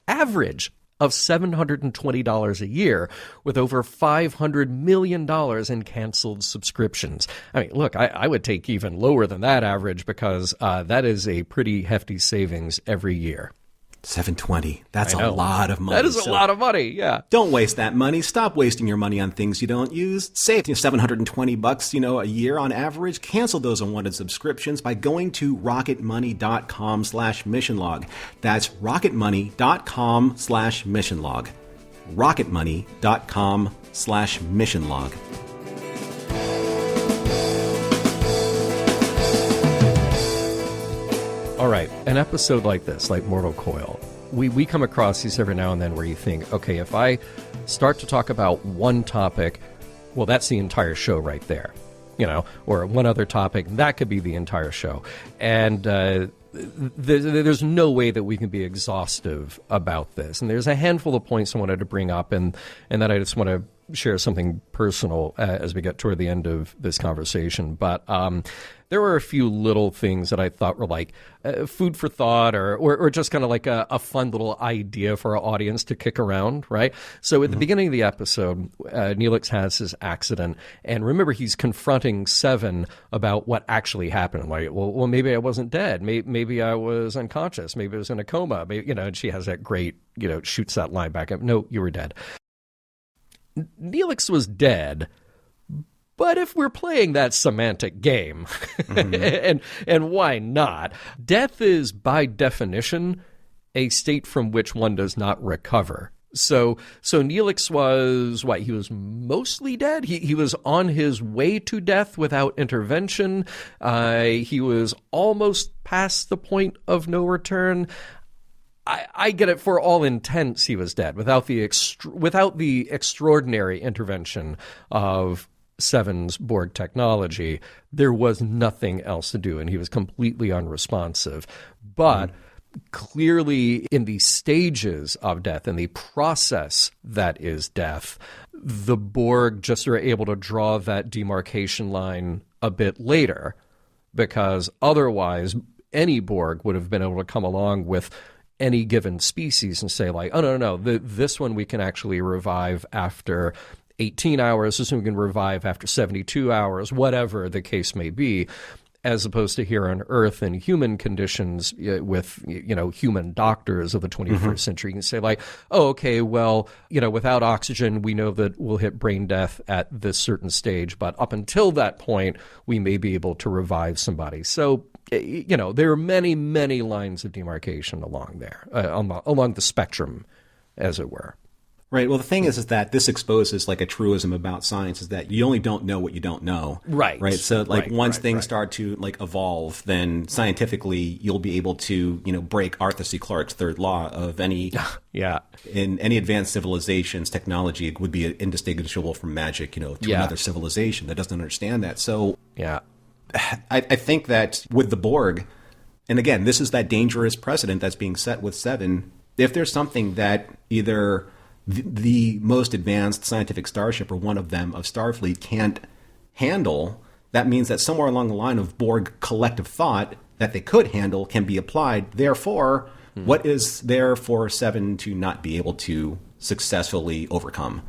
of $720 a year, with over $500 million in canceled subscriptions. I mean, look, I would take even lower than that average, because that is a pretty hefty savings every year. $720. That's a lot of money. That is a lot of money, yeah. Don't waste that money. Stop wasting your money on things you don't use. Save $720, a year on average. Cancel those unwanted subscriptions by going to rocketmoney.com/missionlog. That's rocketmoney.com/missionlog. rocketmoney.com/missionlog. All right, an episode like this, like Mortal Coil, we come across these every now and then where you think, okay, if I start to talk about one topic, well, that's the entire show right there, or one other topic, that could be the entire show. And there's no way that we can be exhaustive about this. And there's a handful of points I wanted to bring up, and then I just want to share something personal as we get toward the end of this conversation. But there were a few little things that I thought were like food for thought, or just kind of like a fun little idea for our audience to kick around, right? So at the beginning of the episode, Neelix has his accident, and remember, he's confronting Seven about what actually happened. Like, well, maybe I wasn't dead. Maybe I was unconscious. Maybe I was in a coma. Maybe, and she has that great, shoots that line back up. No, you were dead. Neelix was dead, but if we're playing that semantic game, and why not? Death is, by definition, a state from which one does not recover. So Neelix was, he was mostly dead? He was on his way to death without intervention. He was almost past the point of no return. I get it. For all intents, he was dead without the extraordinary intervention of Seven's Borg technology. There was nothing else to do, and he was completely unresponsive. But clearly, in the stages of death, in the process that is death, the Borg just are able to draw that demarcation line a bit later, because otherwise any Borg would have been able to come along with any given species and say, like, oh, no, this one we can actually revive after 18 hours, this one we can revive after 72 hours, whatever the case may be, as opposed to here on Earth in human conditions with, human doctors of the 21st century. You can say, like, oh, okay, well, without oxygen, we know that we'll hit brain death at this certain stage, but up until that point, we may be able to revive somebody. So, there are many, many lines of demarcation along there, along the spectrum, as it were. Right. Well, the thing is that this exposes like a truism about science, is that you only don't know what you don't know. Right. Right. So once things start to evolve, then scientifically you'll be able to, break Arthur C. Clarke's third law of any in any advanced civilizations, technology would be indistinguishable from magic, to another civilization that doesn't understand that. So I think that with the Borg, and again, this is that dangerous precedent that's being set with Seven. If there's something that either the most advanced scientific starship or one of them of Starfleet can't handle, that means that somewhere along the line of Borg collective thought that they could handle can be applied. Therefore, what is there for Seven to not be able to successfully overcome?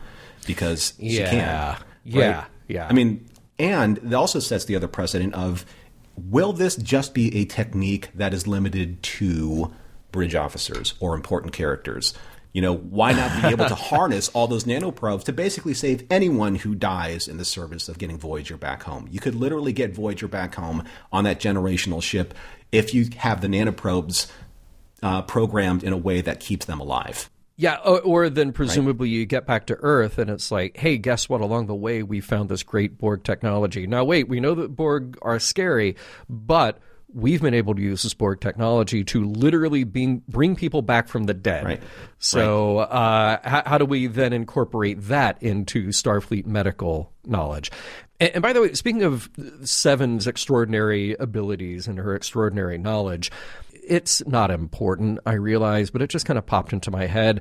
Because she can. Yeah. I mean, and it also sets the other precedent of, will this just be a technique that is limited to bridge officers or important characters? Why not be able to harness all those nanoprobes to basically save anyone who dies in the service of getting Voyager back home? You could literally get Voyager back home on that generational ship if you have the nanoprobes programmed in a way that keeps them alive. Yeah, or then presumably you get back to Earth and it's like, hey, guess what? Along the way, we found this great Borg technology. Now, wait, we know that Borg are scary, but we've been able to use this Borg technology to literally bring people back from the dead. Right. So how do we then incorporate that into Starfleet medical knowledge? And by the way, speaking of Seven's extraordinary abilities and her extraordinary knowledge, it's not important, I realize, but it just kind of popped into my head.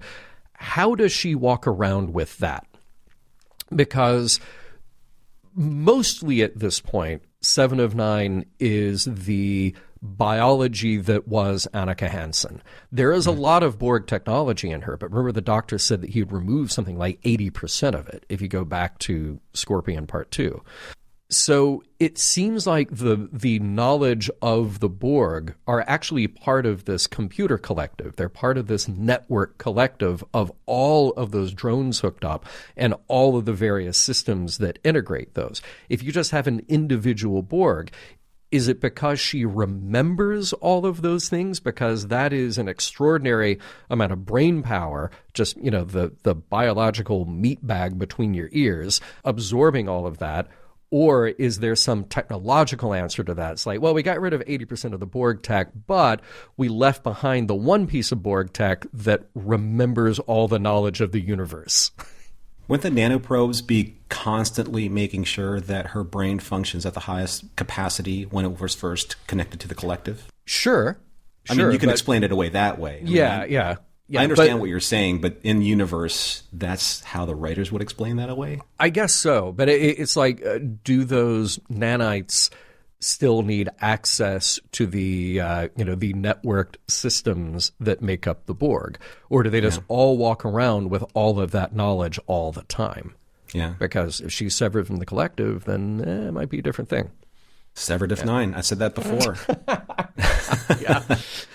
How does she walk around with that? Because mostly at this point, Seven of Nine is the biology that was Annika Hansen. There is a lot of Borg technology in her, but remember the Doctor said that he'd remove something like 80% of it if you go back to Scorpion Part 2. So it seems like the knowledge of the Borg are actually part of this computer collective. They're part of this network collective of all of those drones hooked up and all of the various systems that integrate those. If you just have an individual Borg, is it because she remembers all of those things? Because that is an extraordinary amount of brain power, just, the biological meat bag between your ears, absorbing all of that. Or is there some technological answer to that? It's like, well, we got rid of 80% of the Borg tech, but we left behind the one piece of Borg tech that remembers all the knowledge of the universe. Wouldn't the nanoprobes be constantly making sure that her brain functions at the highest capacity when it was first connected to the collective? Sure. I mean, you can explain it away that way. Yeah. I understand what you're saying, but in universe, that's how the writers would explain that away? I guess so. But it's like, do those nanites still need access to the the networked systems that make up the Borg? Or do they just all walk around with all of that knowledge all the time? Yeah. Because if she's severed from the collective, then it might be a different thing. Severed if nine. I said that before. Yeah.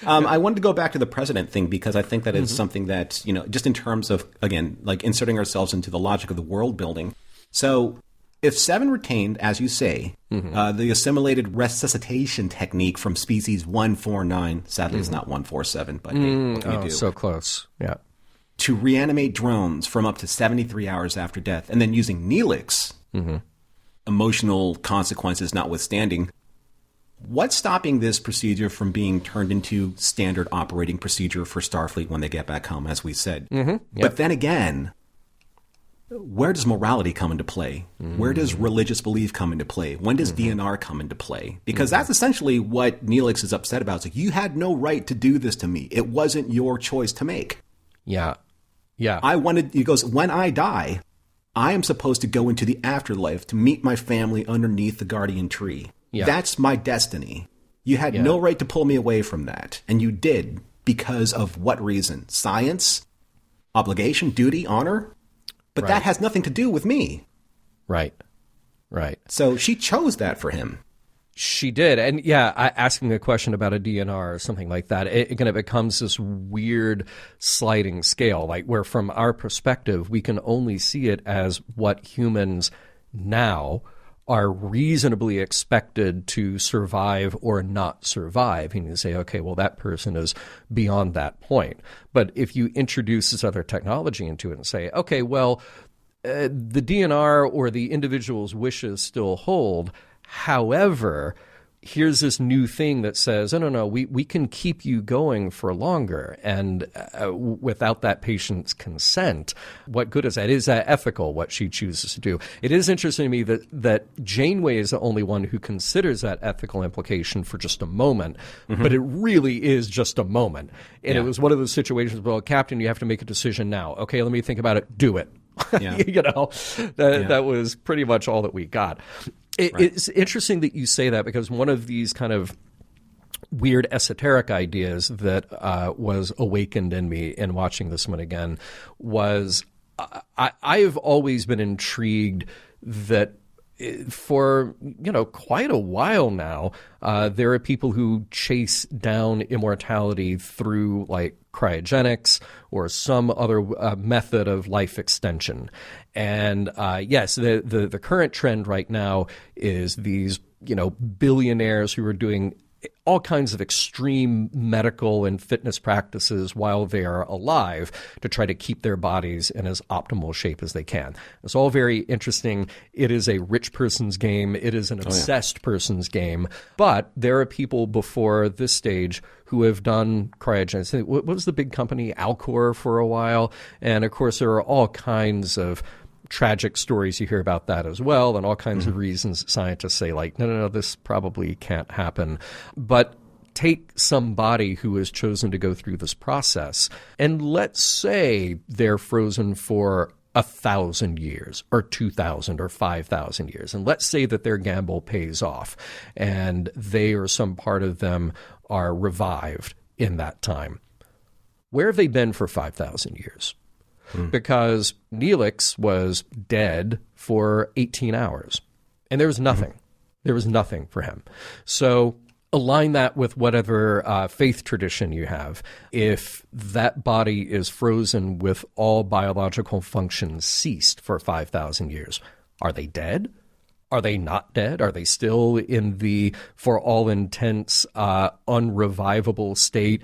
I wanted to go back to the president thing because I think that is something that, just in terms of, again, like inserting ourselves into the logic of the world building. So if Seven retained, as you say, the assimilated resuscitation technique from species 149, sadly it's not 147, but hey, what can you do? So close. Yeah. To reanimate drones from up to 73 hours after death, and then using Neelix, emotional consequences notwithstanding, what's stopping this procedure from being turned into standard operating procedure for Starfleet when they get back home, as we said? But then again, where does morality come into play? Where does religious belief come into play? When does DNR come into play? Because that's essentially what Neelix is upset about. It's like, you had no right to do this to me. It wasn't your choice to make. Yeah. He goes, when I die, I am supposed to go into the afterlife to meet my family underneath the guardian tree. Yeah. That's my destiny. You had no right to pull me away from that. And you did. Because of what reason? Science? Obligation? Duty? Honor? But that has nothing to do with me. Right. So she chose that for him. She did. And asking a question about a DNR or something like that, it becomes this weird sliding scale, like where from our perspective, we can only see it as what humans now are reasonably expected to survive or not survive. And you say, okay, well, that person is beyond that point. But if you introduce this other technology into it and say, okay, well, the DNR or the individual's wishes still hold. However, here's this new thing that says, no, we can keep you going for longer. And without that patient's consent, what good is that? Is that ethical, what she chooses to do? It is interesting to me that Janeway is the only one who considers that ethical implication for just a moment, but it really is just a moment. And it was one of those situations, well, Captain, you have to make a decision now. Okay, let me think about it. Do it. Yeah. That was pretty much all that we got. It's interesting that you say that, because one of these kind of weird esoteric ideas that was awakened in me in watching this one again was I've always been intrigued that for quite a while now, there are people who chase down immortality through like cryogenics or some other method of life extension. And yes, the current trend right now is these billionaires who are doing all kinds of extreme medical and fitness practices while they are alive to try to keep their bodies in as optimal shape as they can. It's all very interesting. It is a rich person's game. It is an obsessed person's game. But there are people before this stage who have done cryogenics. What was the big company? Alcor for a while. And of course, there are all kinds of tragic stories you hear about that as well, and all kinds of reasons scientists say, like, no, this probably can't happen. But take somebody who has chosen to go through this process, and let's say they're frozen for 1,000 years or 2,000 or 5,000 years. And let's say that their gamble pays off and they or some part of them are revived in that time. Where have they been for 5,000 years? Because Neelix was dead for 18 hours and there was nothing. There was nothing for him. So align that with whatever faith tradition you have. If that body is frozen with all biological functions ceased for 5,000 years, are they dead? Are they not dead? Are they still in the, for all intents, unrevivable state,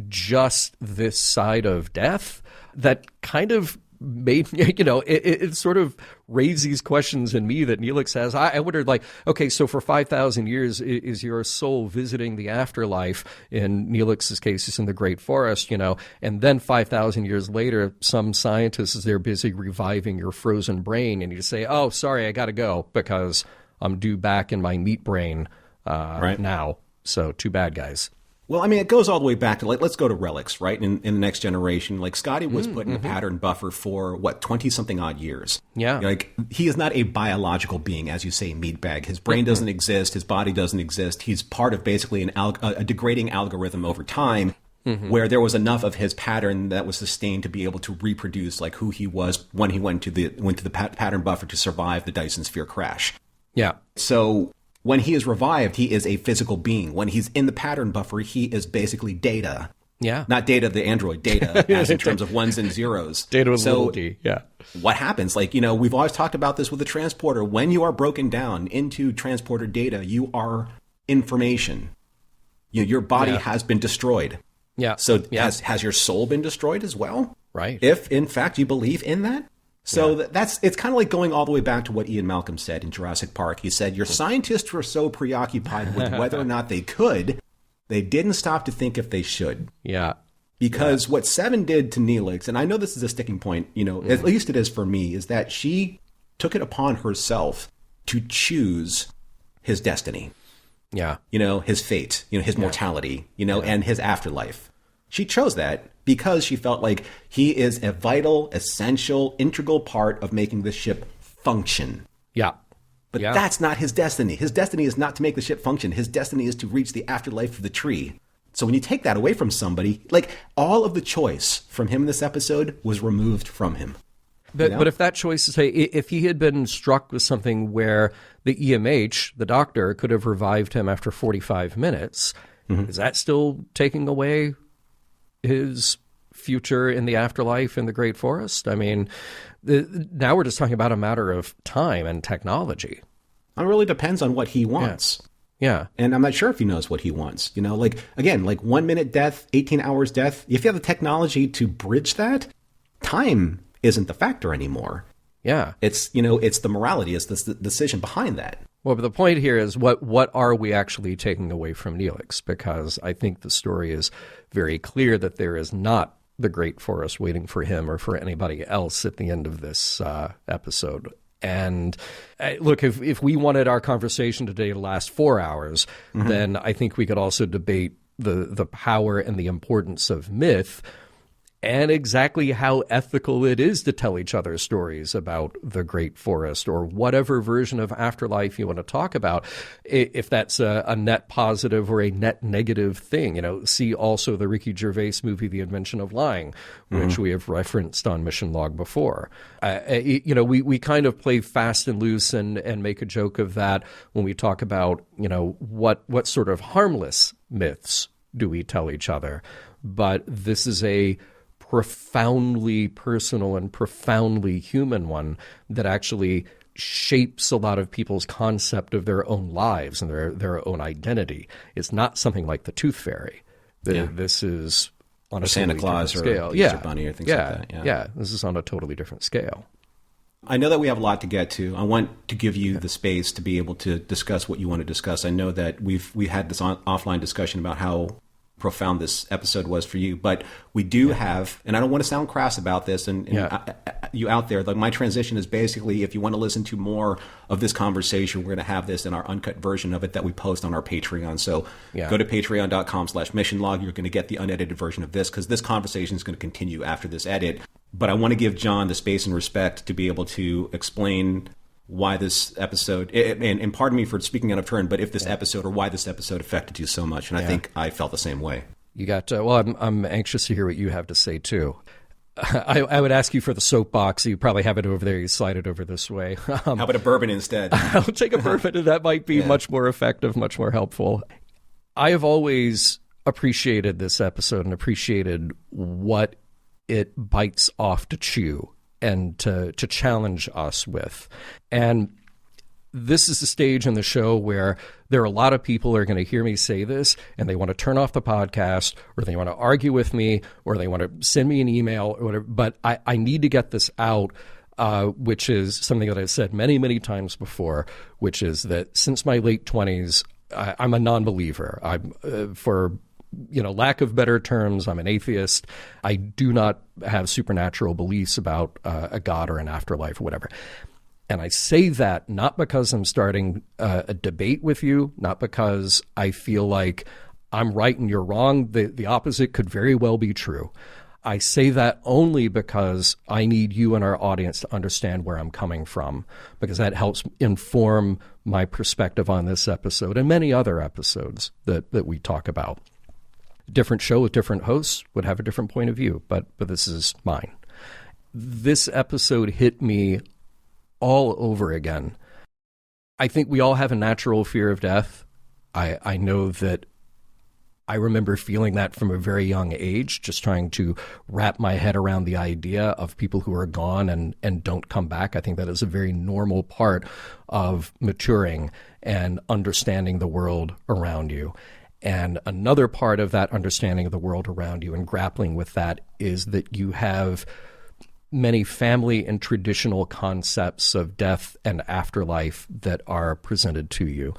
just this side of death? That kind of made, it sort of raised these questions in me that Neelix has. I wondered, like, okay, so for 5,000 years, is your soul visiting the afterlife? In Neelix's case, it's in the Great Forest, and then 5,000 years later, some scientist is there busy reviving your frozen brain, and you say, oh, sorry, I got to go because I'm due back in my meat brain now. So too bad, guys. Well, I mean, it goes all the way back to, like, let's go to relics, right? In the Next Generation, like, Scotty was put in a pattern buffer for, 20-something odd years. Yeah. Like, he is not a biological being, as you say, meatbag. His brain doesn't exist. His body doesn't exist. He's part of basically a degrading algorithm over time where there was enough of his pattern that was sustained to be able to reproduce, like, who he was when he went to the pattern buffer to survive the Dyson Sphere crash. Yeah. So when he is revived, he is a physical being. When he's in the pattern buffer, he is basically Data. Yeah. Not Data, the android, Data, as in terms of ones and zeros. Data with little d, yeah. What happens? Like, we've always talked about this with the transporter. When you are broken down into transporter data, you are information. Your body has been destroyed. Yeah. So has your soul been destroyed as well? Right. If, in fact, you believe in that? So it's kind of like going all the way back to what Ian Malcolm said in Jurassic Park. He said, your scientists were so preoccupied with whether or not they could, they didn't stop to think if they should. Yeah. Because what Seven did to Neelix, and I know this is a sticking point, at least it is for me, is that she took it upon herself to choose his destiny. Yeah. His fate, his mortality, and his afterlife. She chose that because she felt like he is a vital, essential, integral part of making the ship function. Yeah. But that's not his destiny. His destiny is not to make the ship function. His destiny is to reach the afterlife of the tree. So when you take that away from somebody, like, all of the choice from him in this episode was removed from him. But if that choice is, say, if he had been struck with something where the EMH, the doctor, could have revived him after 45 minutes, is that still taking away his future in the afterlife in the Great Forest? I mean, now we're just talking about a matter of time and technology. It really depends on what he wants. Yeah. And I'm not sure if he knows what he wants. Like, again, like 1 minute death, 18 hours death. If you have the technology to bridge that, time isn't the factor anymore. Yeah. It's, it's the morality, it's the decision behind that. Well, but the point here is what are we actually taking away from Neelix? Because I think the story is very clear that there is not the Great Forest waiting for him or for anybody else at the end of this episode. And look, if we wanted our conversation today to last 4 hours, then I think we could also debate the power and the importance of myth and exactly how ethical it is to tell each other stories about the Great Forest or whatever version of afterlife you want to talk about, if that's a net positive or a net negative thing. See also the Ricky Gervais movie, The Invention of Lying, which we have referenced on Mission Log before. We kind of play fast and loose and make a joke of that when we talk about, what sort of harmless myths do we tell each other. But this is a profoundly personal and profoundly human one that actually shapes a lot of people's concept of their own lives and their own identity. It's not something like the Tooth Fairy. This is on a Santa Claus or scale. Easter Bunny or things like that. Yeah, this is on a totally different scale. I know that we have a lot to get to. I want to give you the space to be able to discuss what you want to discuss. I know that we had this offline discussion about how profound this episode was for you, but we do have, and I don't want to sound crass about this, and you out there, like, my transition is basically, if you want to listen to more of this conversation, we're going to have this in our uncut version of it that we post on our Patreon. So go to patreon.com/missionlog. You're going to get the unedited version of this, because this conversation is going to continue after this edit. but I want to give John the space and respect to be able to explain why this episode, and pardon me for speaking out of turn, but if this episode or why this episode affected you so much. And I think I felt the same way. You got, I'm anxious to hear what you have to say, too. I would ask you for the soapbox. You probably have it over there. You slide it over this way. How about a bourbon instead? I'll take a bourbon, and that might be much more effective, much more helpful. I have always appreciated this episode and appreciated what it bites off to chew and to challenge us with. And this is the stage in the show where there are a lot of people who are going to hear me say this and they want to turn off the podcast, or they want to argue with me, or they want to send me an email or whatever. But I need to get this out, which is something that I've said many, many times before, which is that since my late 20s, I'm a non-believer. I'm for lack of better terms, I'm an atheist. I do not have supernatural beliefs about a God or an afterlife or whatever. And I say that not because I'm starting a debate with you, not because I feel like I'm right and you're wrong. The opposite could very well be true. I say that only because I need you and our audience to understand where I'm coming from, because that helps inform my perspective on this episode and many other episodes that we talk about. Different show with different hosts would have a different point of view, but this is mine. This episode hit me all over again. I think we all have a natural fear of death. I know that I remember feeling that from a very young age, just trying to wrap my head around the idea of people who are gone and don't come back. I think that is a very normal part of maturing and understanding the world around you. And another part of that understanding of the world around you and grappling with that is that you have many family and traditional concepts of death and afterlife that are presented to you.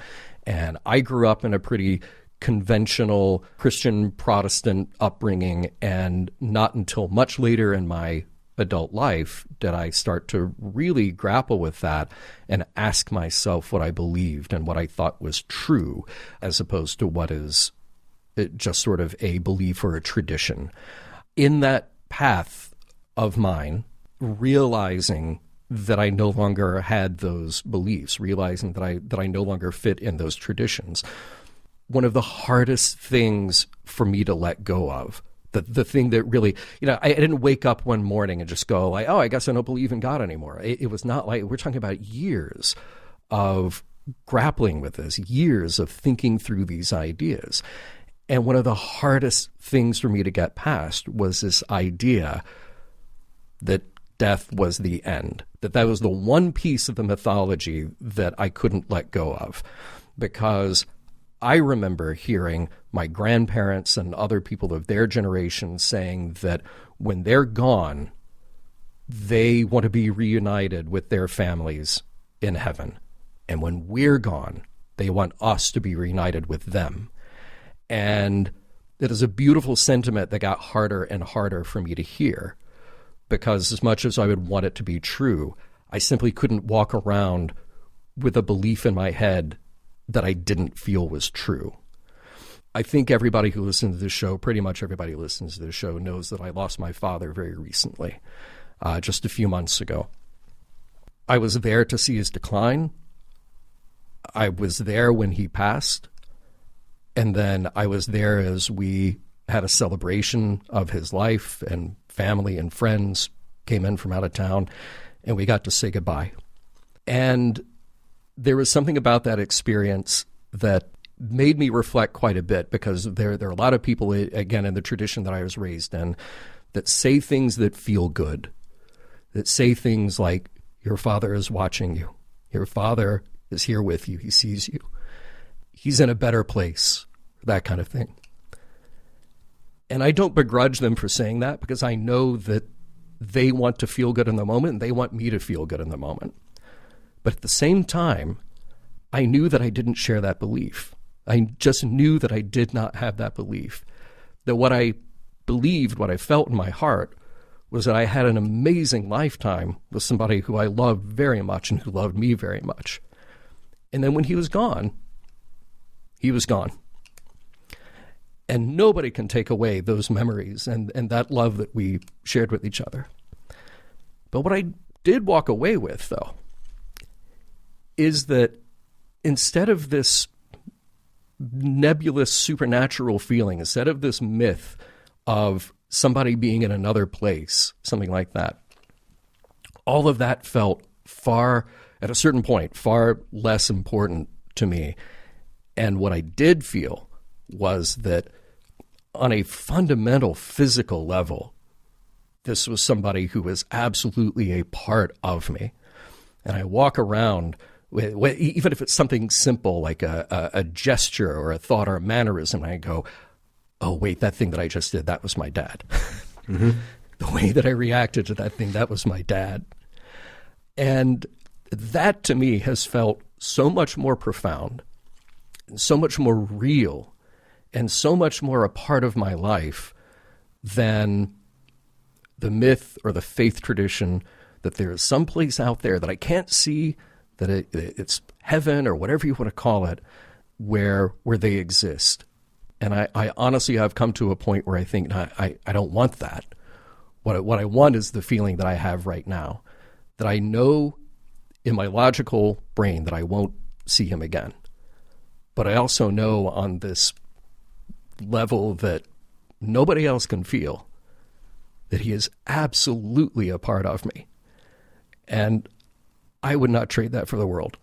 And I grew up in a pretty conventional Christian Protestant upbringing, and not until much later in my adult life did I start to really grapple with that and ask myself what I believed and what I thought was true, as opposed to what is just sort of a belief or a tradition. In that path of mine, realizing that I no longer had those beliefs, realizing that I no longer fit in those traditions, one of the hardest things for me to let go of, the thing that really, I didn't wake up one morning and just go like, oh, I guess I don't believe in God anymore. It was not like, we're talking about years of grappling with this, years of thinking through these ideas. And one of the hardest things for me to get past was this idea that death was the end, that was the one piece of the mythology that I couldn't let go of, because I remember hearing my grandparents and other people of their generation saying that when they're gone, they want to be reunited with their families in heaven. And when we're gone, they want us to be reunited with them. And it is a beautiful sentiment that got harder and harder for me to hear, because as much as I would want it to be true, I simply couldn't walk around with a belief in my head that I didn't feel was true. I think everybody who listens to this show, pretty much everybody who listens to this show, knows that I lost my father very recently, just a few months ago. I was there to see his decline. I was there when he passed. And then I was there as we had a celebration of his life, and family and friends came in from out of town, and we got to say goodbye. And there was something about that experience that made me reflect quite a bit, because there are a lot of people, again, in the tradition that I was raised in, that say things that feel good, that say things like, your father is watching you. Your father is here with you. He sees you. He's in a better place, that kind of thing. And I don't begrudge them for saying that, because I know that they want to feel good in the moment, and they want me to feel good in the moment. But at the same time, I knew that I didn't share that belief. I just knew that I did not have that belief. That what I believed, what I felt in my heart, was that I had an amazing lifetime with somebody who I loved very much and who loved me very much. And then when he was gone, he was gone. And nobody can take away those memories and that love that we shared with each other. But what I did walk away with, though, is that instead of this nebulous supernatural feeling, instead of this myth of somebody being in another place, something like that, all of that felt at a certain point, far less important to me. And what I did feel was that on a fundamental physical level, this was somebody who was absolutely a part of me. And I walk around, even if it's something simple like a gesture or a thought or a mannerism, and I go, oh, wait, that thing that I just did, that was my dad. Mm-hmm. The way that I reacted to that thing, that was my dad. And that to me has felt so much more profound, and so much more real, and so much more a part of my life than the myth or the faith tradition that there is some place out there that I can't see, that it's heaven or whatever you want to call it, where they exist. And I honestly, I've come to a point where I think I don't want that. What I want is the feeling that I have right now, that I know in my logical brain that I won't see him again. But I also know on this level that nobody else can feel that he is absolutely a part of me. And I would not trade that for the world.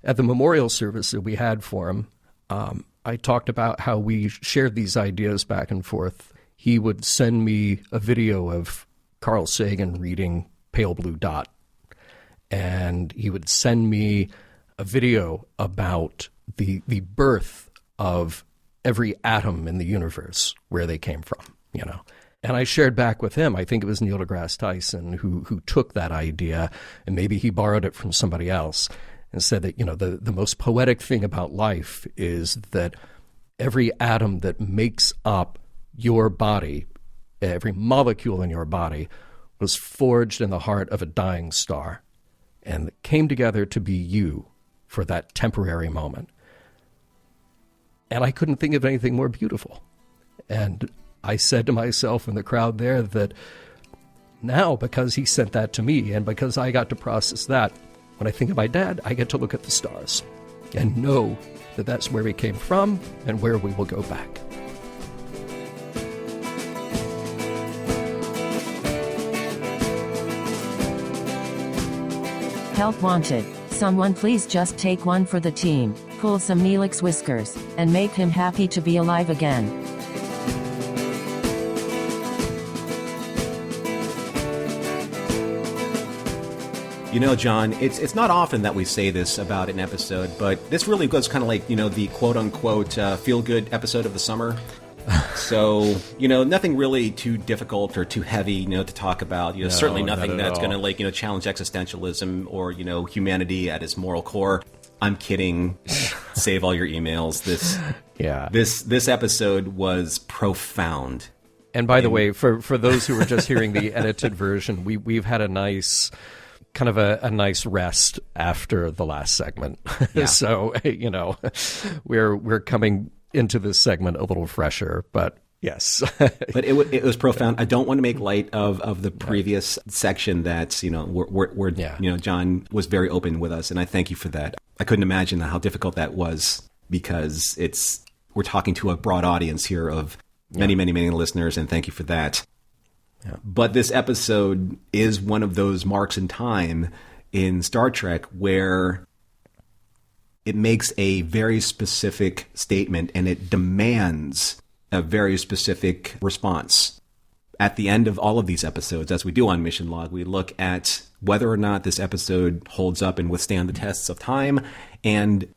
At the memorial service that we had for him, I talked about how we shared these ideas back and forth. He would send me a video of Carl Sagan reading Pale Blue Dot. And he would send me a video about the birth of every atom in the universe, where they came from, you know. And I shared back with him, I think it was Neil deGrasse Tyson who took that idea, and maybe he borrowed it from somebody else, and said that, you know, the most poetic thing about life is that every atom that makes up your body, every molecule in your body, was forged in the heart of a dying star, and came together to be you for that temporary moment. And I couldn't think of anything more beautiful. And I said to myself in the crowd there that now, because he sent that to me and because I got to process that, when I think of my dad, I get to look at the stars and know that that's where we came from and where we will go back. Help wanted. Someone please just take one for the team, pull some Neelix whiskers, and make him happy to be alive again. You know, John, it's not often that we say this about an episode, but this really goes kind of like, you know, the quote-unquote feel-good episode of the summer. So, you know, nothing really too difficult or too heavy, you know, to talk about. You know, certainly nothing that's going to, like, you know, challenge existentialism or, you know, humanity at its moral core. I'm kidding. Save all your emails. This episode was profound. And by the way, for those who are just hearing the edited version, we've had a nice kind of a nice rest after the last segment. Yeah. So, you know, we're coming into this segment a little fresher, but yes. But it was profound. I don't want to make light of the previous section that's, you know, where you know, John was very open with us, and I thank you for that. I couldn't imagine how difficult that was, because we're talking to a broad audience here of many listeners, and thank you for that. Yeah. But this episode is one of those marks in time in Star Trek where it makes a very specific statement and it demands a very specific response. At the end of all of these episodes, as we do on Mission Log, we look at whether or not this episode holds up and withstand the tests of time, and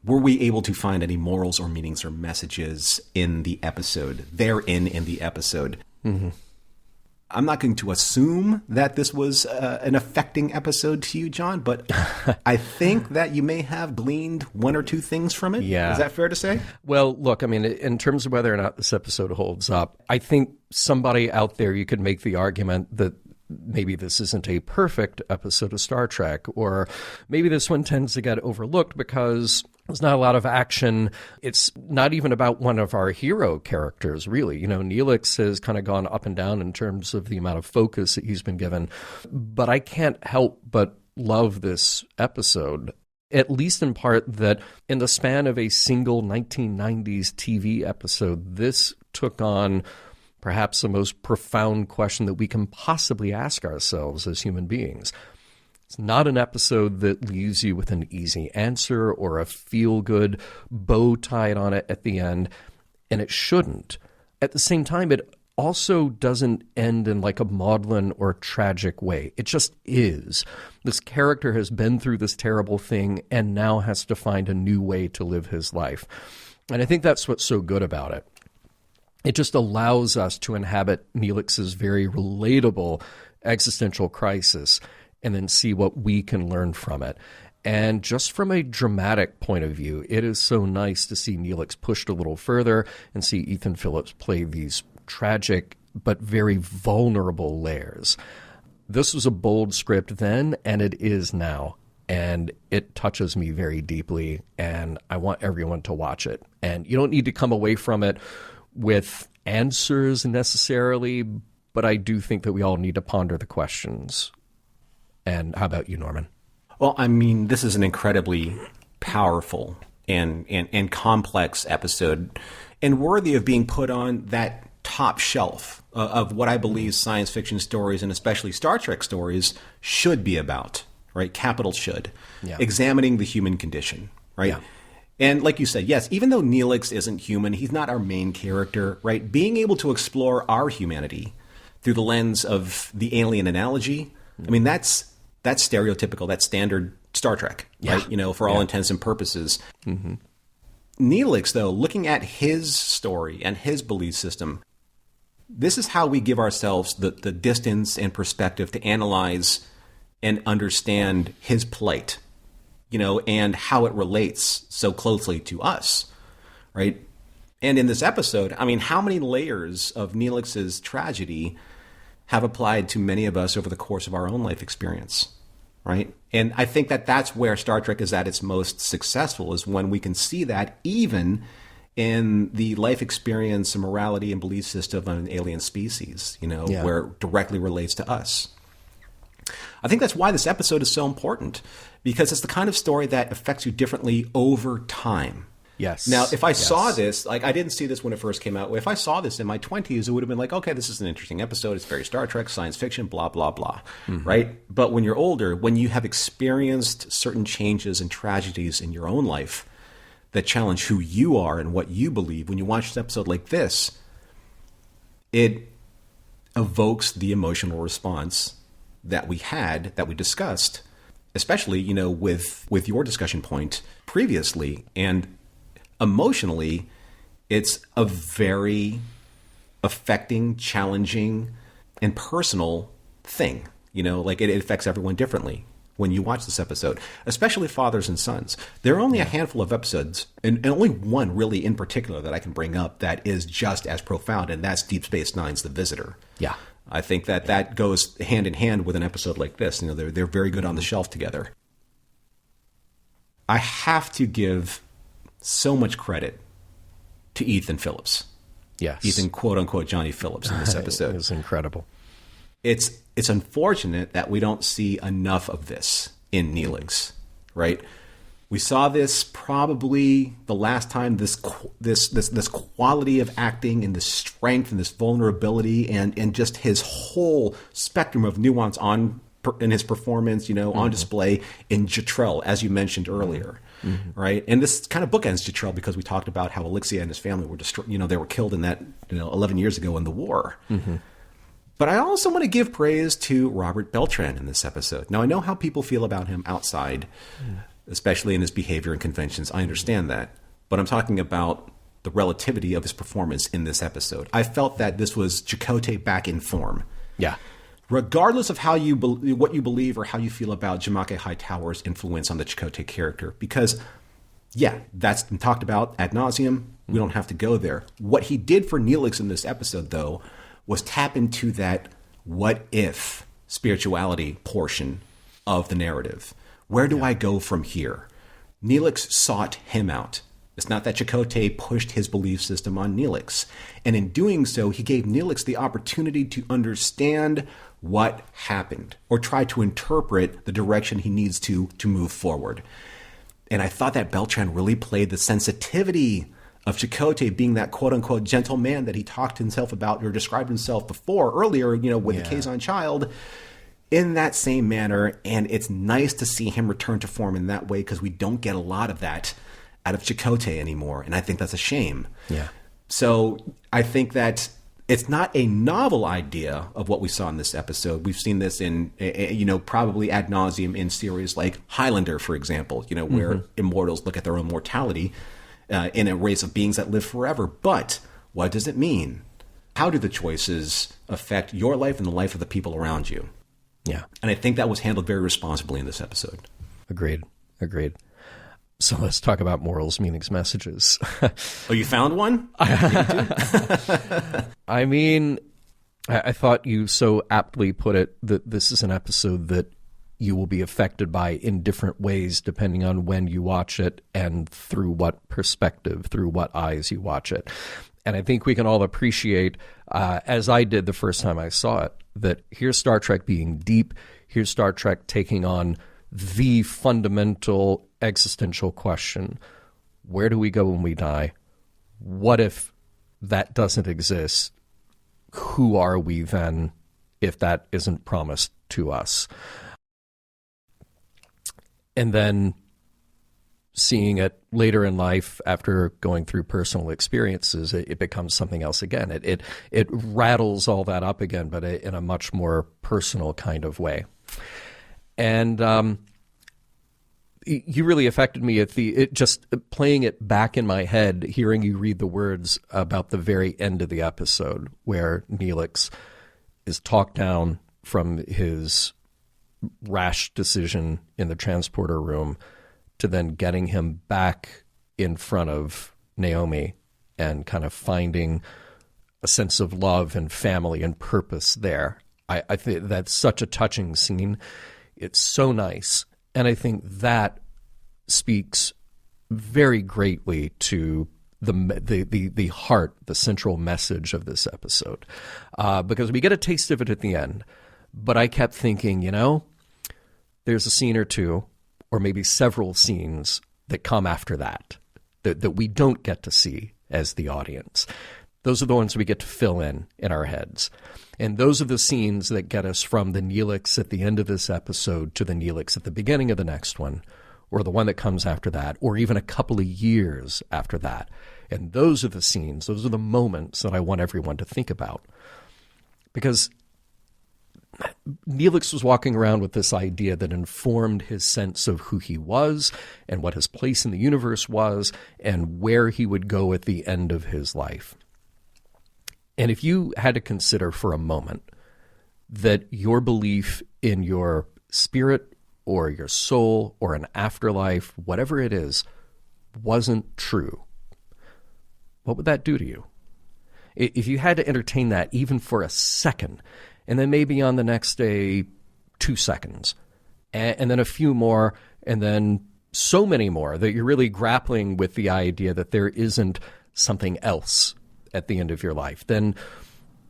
were we able to find any morals or meanings or messages in the episode, therein in the episode. Mm-hmm. I'm not going to assume that this was an affecting episode to you, John, but I think that you may have gleaned one or two things from it. Yeah. Is that fair to say? Well, look, I mean, in terms of whether or not this episode holds up, I think somebody out there, you could make the argument that maybe this isn't a perfect episode of Star Trek, or maybe this one tends to get overlooked because there's not a lot of action. It's not even about one of our hero characters, really. Neelix has kind of gone up and down in terms of the amount of focus that he's been given. But I can't help but love this episode, at least in part that in the span of a single 1990s TV episode, this took on perhaps the most profound question that we can possibly ask ourselves as human beings. It's not an episode that leaves you with an easy answer or a feel-good bow tied on it at the end, and it shouldn't. At the same time, it also doesn't end in like a maudlin or tragic way. It just is. This character has been through this terrible thing and now has to find a new way to live his life. And I think that's what's so good about it. It just allows us to inhabit Neelix's very relatable existential crisis and then see what we can learn from it. And just from a dramatic point of view, it is so nice to see Neelix pushed a little further and see Ethan Phillips play these tragic but very vulnerable layers. This was a bold script then, and it is now. And it touches me very deeply, and I want everyone to watch it. And you don't need to come away from it with answers necessarily, but I do think that we all need to ponder the questions. And how about you, Norman? Well, I mean, this is an incredibly powerful and complex episode and worthy of being put on that top shelf of what I believe science fiction stories, and especially Star Trek stories, should be about, right? Capital should. Yeah. Examining the human condition, right? Yeah. And like you said, yes, even though Neelix isn't human, he's not our main character, right? Being able to explore our humanity through the lens of the alien analogy, I mean, that's stereotypical, that's standard Star Trek, right? For all intents and purposes. Mm-hmm. Neelix, though, looking at his story and his belief system, this is how we give ourselves the distance and perspective to analyze and understand his plight, and how it relates so closely to us, right? And in this episode, I mean, how many layers of Neelix's tragedy have applied to many of us over the course of our own life experience, right? And I think that that's where Star Trek is at its most successful, is when we can see that even in the life experience and morality and belief system of an alien species, where it directly relates to us. I think that's why this episode is so important, because it's the kind of story that affects you differently over time. Yes. Now, if I saw this, like I didn't see this when it first came out. If I saw this in my 20s, it would have been like, okay, this is an interesting episode. It's very Star Trek, science fiction, blah, blah, blah. Mm-hmm. Right? But when you're older, when you have experienced certain changes and tragedies in your own life that challenge who you are and what you believe, when you watch an episode like this, it evokes the emotional response that we discussed, especially, with your discussion point previously. And emotionally, it's a very affecting, challenging, and personal thing. Like it affects everyone differently when you watch this episode, especially fathers and sons. There are only a handful of episodes, and only one really in particular that I can bring up that is just as profound, and that's Deep Space Nine's The Visitor. Yeah. I think that goes hand in hand with an episode like this. They're very good on the shelf together. I have to give so much credit to Ethan Phillips. Yes. Ethan, quote unquote, Johnny Phillips in this episode. It was incredible. It's unfortunate that we don't see enough of this in Neelix, right? We saw this probably the last time, this quality of acting and this strength and this vulnerability and just his whole spectrum of nuance in his performance, on display in Jetrel, as you mentioned earlier, right? And this kind of bookends Jetrel because we talked about how Alexia and his family were they were killed in that 11 years ago in the war. Mm-hmm. But I also want to give praise to Robert Beltran in this episode. Now, I know how people feel about him outside, especially in his behavior and conventions. I understand that. But I'm talking about the relativity of his performance in this episode. I felt that this was Chakotay back in form. Yeah. Regardless of what you believe or how you feel about Jamake Hightower's influence on the Chakotay character. Because, that's been talked about ad nauseum. We don't have to go there. What he did for Neelix in this episode, though, was tap into that what if spirituality portion of the narrative. Where do I go from here? Neelix sought him out. It's not that Chakotay pushed his belief system on Neelix. And in doing so, he gave Neelix the opportunity to understand what happened or try to interpret the direction he needs to move forward. And I thought that Beltran really played the sensitivity of Chakotay being that quote-unquote gentle man that he talked himself about or described himself before earlier, with the Kazon child, in that same manner. And it's nice to see him return to form in that way, because we don't get a lot of that out of Chakotay anymore. And I think that's a shame. Yeah. So I think that it's not a novel idea of what we saw in this episode. We've seen this in, probably ad nauseum in series like Highlander, for example, where immortals look at their own mortality in a race of beings that live forever. But what does it mean? How do the choices affect your life and the life of the people around you? Yeah. And I think that was handled very responsibly in this episode. Agreed. So let's talk about morals, meanings, messages. Oh, you found one? I mean, I thought you so aptly put it that this is an episode that you will be affected by in different ways depending on when you watch it and through what perspective, through what eyes you watch it. And I think we can all appreciate, as I did the first time I saw it, that here's Star Trek being deep, here's Star Trek taking on the fundamental existential question: where do we go when we die? What if that doesn't exist? Who are we then if that isn't promised to us? And then seeing it later in life after going through personal experiences, it becomes something else again. It rattles all that up again, but in a much more personal kind of way. And you really affected me at just playing it back in my head, hearing you read the words about the very end of the episode where Neelix is talked down from his rash decision in the transporter room to then getting him back in front of Naomi and kind of finding a sense of love and family and purpose there. I think that's such a touching scene. It's so nice. And I think that speaks very greatly to the heart, the central message of this episode. Because we get a taste of it at the end. But I kept thinking, there's a scene or two, or maybe several scenes that come after that we don't get to see as the audience. Those are the ones we get to fill in our heads. And those are the scenes that get us from the Neelix at the end of this episode to the Neelix at the beginning of the next one, or the one that comes after that, or even a couple of years after that. And those are the scenes, those are the moments that I want everyone to think about. Because Neelix was walking around with this idea that informed his sense of who he was and what his place in the universe was and where he would go at the end of his life. And if you had to consider for a moment that your belief in your spirit or your soul or an afterlife, whatever it is, wasn't true, what would that do to you? If you had to entertain that even for a second, and then maybe on the next day, 2 seconds, and then a few more, and then so many more that you're really grappling with the idea that there isn't something else at the end of your life, then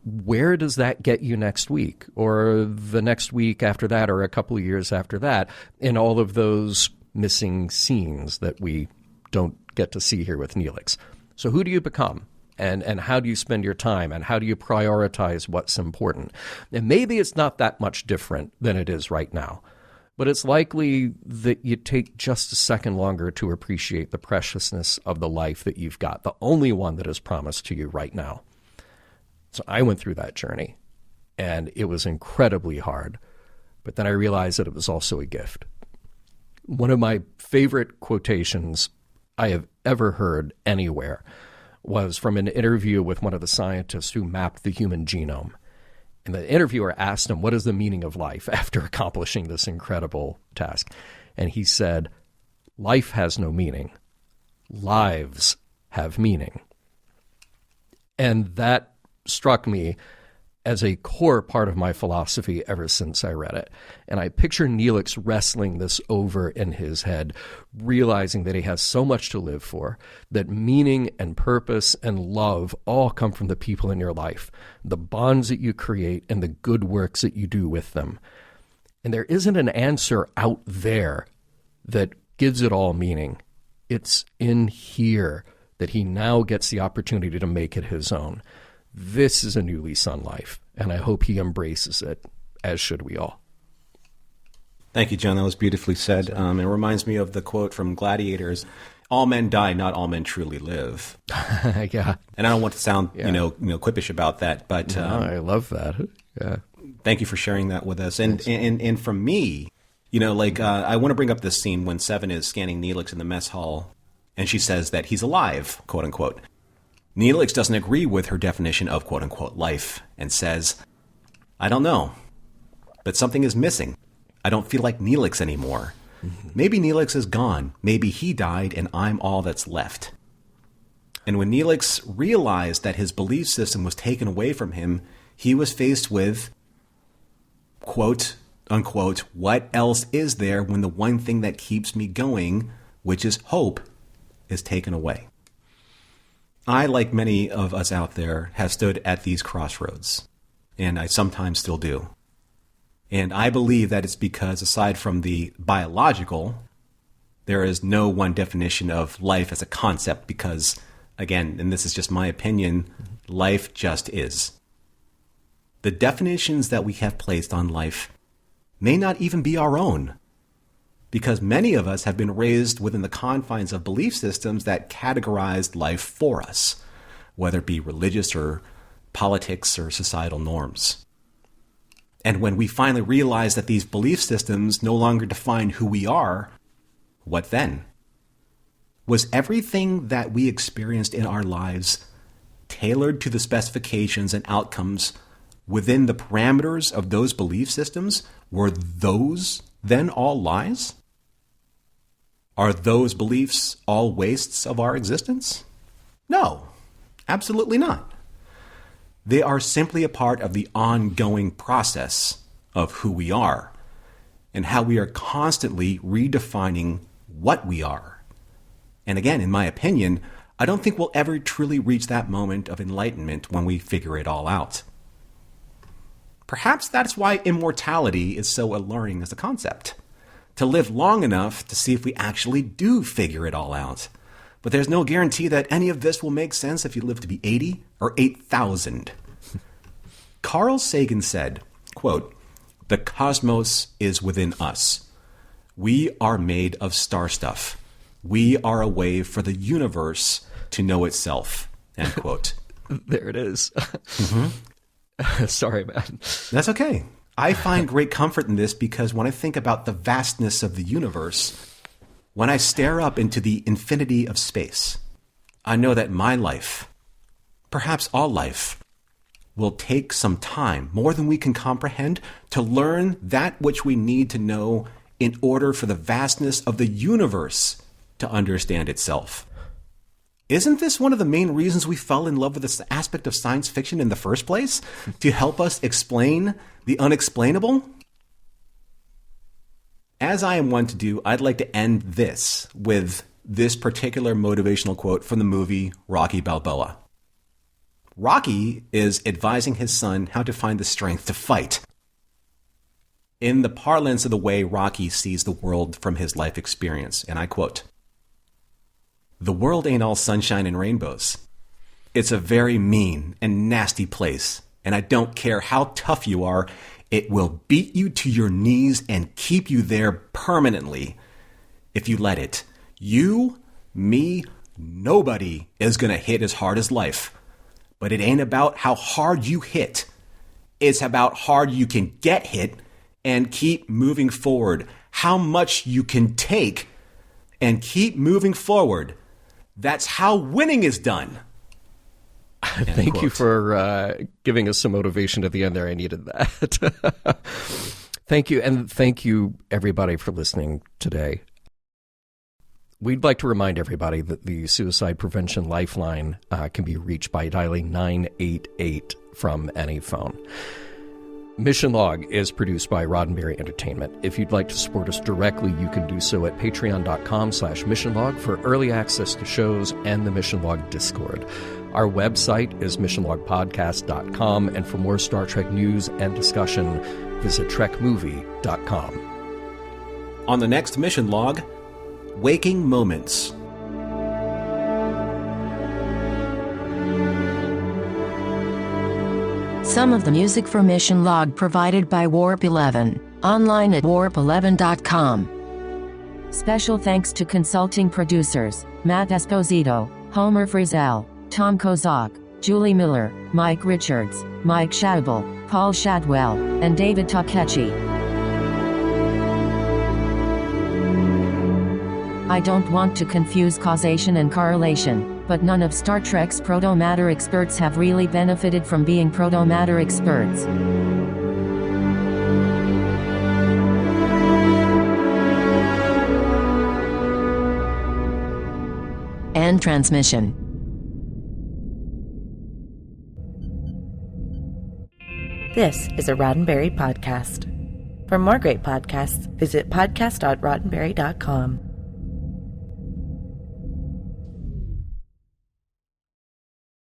where does that get you next week or the next week after that or a couple of years after that in all of those missing scenes that we don't get to see here with Neelix? So who do you become? And how do you spend your time? And how do you prioritize what's important? And maybe it's not that much different than it is right now. But it's likely that you take just a second longer to appreciate the preciousness of the life that you've got, the only one that is promised to you right now. So I went through that journey, and it was incredibly hard. But then I realized that it was also a gift. One of my favorite quotations I have ever heard anywhere was from an interview with one of the scientists who mapped the human genome. And the interviewer asked him, what is the meaning of life after accomplishing this incredible task? And he said, life has no meaning. Lives have meaning. And that struck me as a core part of my philosophy ever since I read it. And I picture Neelix wrestling this over in his head, realizing that he has so much to live for, that meaning and purpose and love all come from the people in your life, the bonds that you create and the good works that you do with them. And there isn't an answer out there that gives it all meaning. It's in here that he now gets the opportunity to make it his own. This is a new lease on life, and I hope he embraces it, as should we all. Thank you, John. That was beautifully said. It reminds me of the quote from Gladiators, "All men die, not all men truly live." Yeah. And I don't want to sound, quippish about that, but No, I love that. Yeah. Thank you for sharing that with us. And from me, I want to bring up this scene when Seven is scanning Neelix in the mess hall, and she says that he's alive, quote unquote. Neelix doesn't agree with her definition of quote unquote life and says, "I don't know, but something is missing. I don't feel like Neelix anymore. Maybe Neelix is gone. Maybe he died and I'm all that's left." And when Neelix realized that his belief system was taken away from him, he was faced with, quote unquote, what else is there when the one thing that keeps me going, which is hope, is taken away? I, like many of us out there, have stood at these crossroads, and I sometimes still do. And I believe that it's because, aside from the biological, there is no one definition of life as a concept because, again, and this is just my opinion, life just is. The definitions that we have placed on life may not even be our own, because many of us have been raised within the confines of belief systems that categorized life for us, whether it be religious or politics or societal norms. And when we finally realize that these belief systems no longer define who we are, what then? Was everything that we experienced in our lives tailored to the specifications and outcomes within the parameters of those belief systems? Were those then all lies? Are those beliefs all wastes of our existence? No, absolutely not. They are simply a part of the ongoing process of who we are and how we are constantly redefining what we are. And again, in my opinion, I don't think we'll ever truly reach that moment of enlightenment when we figure it all out. Perhaps that's why immortality is so alluring as a concept. To live long enough to see if we actually do figure it all out. But there's no guarantee that any of this will make sense if you live to be 80 or 8,000. Carl Sagan said, quote, "The cosmos is within us. We are made of star stuff. We are a way for the universe to know itself." End quote. There it is. Sorry, man. That's okay. I find great comfort in this because when I think about the vastness of the universe, when I stare up into the infinity of space, I know that my life, perhaps all life, will take some time, more than we can comprehend, to learn that which we need to know in order for the vastness of the universe to understand itself. Isn't this one of the main reasons we fell in love with this aspect of science fiction in the first place? To help us explain the unexplainable? As I am one to do, I'd like to end this with this particular motivational quote from the movie Rocky Balboa. Rocky is advising his son how to find the strength to fight. In the parlance of the way Rocky sees the world from his life experience, and I quote, "The world ain't all sunshine and rainbows. It's a very mean and nasty place, and I don't care how tough you are, it will beat you to your knees and keep you there permanently if you let it. You, me, nobody is going to hit as hard as life. But it ain't about how hard you hit. It's about how hard you can get hit and keep moving forward. How much you can take and keep moving forward. That's how winning is done." Thank you for giving us some motivation at the end there. I needed that. Thank you. And thank you, everybody, for listening today. We'd like to remind everybody that the Suicide Prevention Lifeline can be reached by dialing 988 from any phone. Mission Log is produced by Roddenberry Entertainment. If you'd like to support us directly, you can do so at patreon.com/missionlog for early access to shows and the Mission Log Discord. Our website is missionlogpodcast.com, and for more Star Trek news and discussion, visit trekmovie.com. On the next Mission Log, Waking Moments. Some of the music for Mission Log provided by Warp 11, online at warp11.com. Special thanks to consulting producers, Matt Esposito, Homer Frizzell, Tom Kozak, Julie Miller, Mike Richards, Mike Shadwell, Paul Shadwell, and David Takechi. I don't want to confuse causation and correlation, but none of Star Trek's proto-matter experts have really benefited from being proto-matter experts. End transmission. This is a Roddenberry podcast. For more great podcasts, visit podcast.roddenberry.com.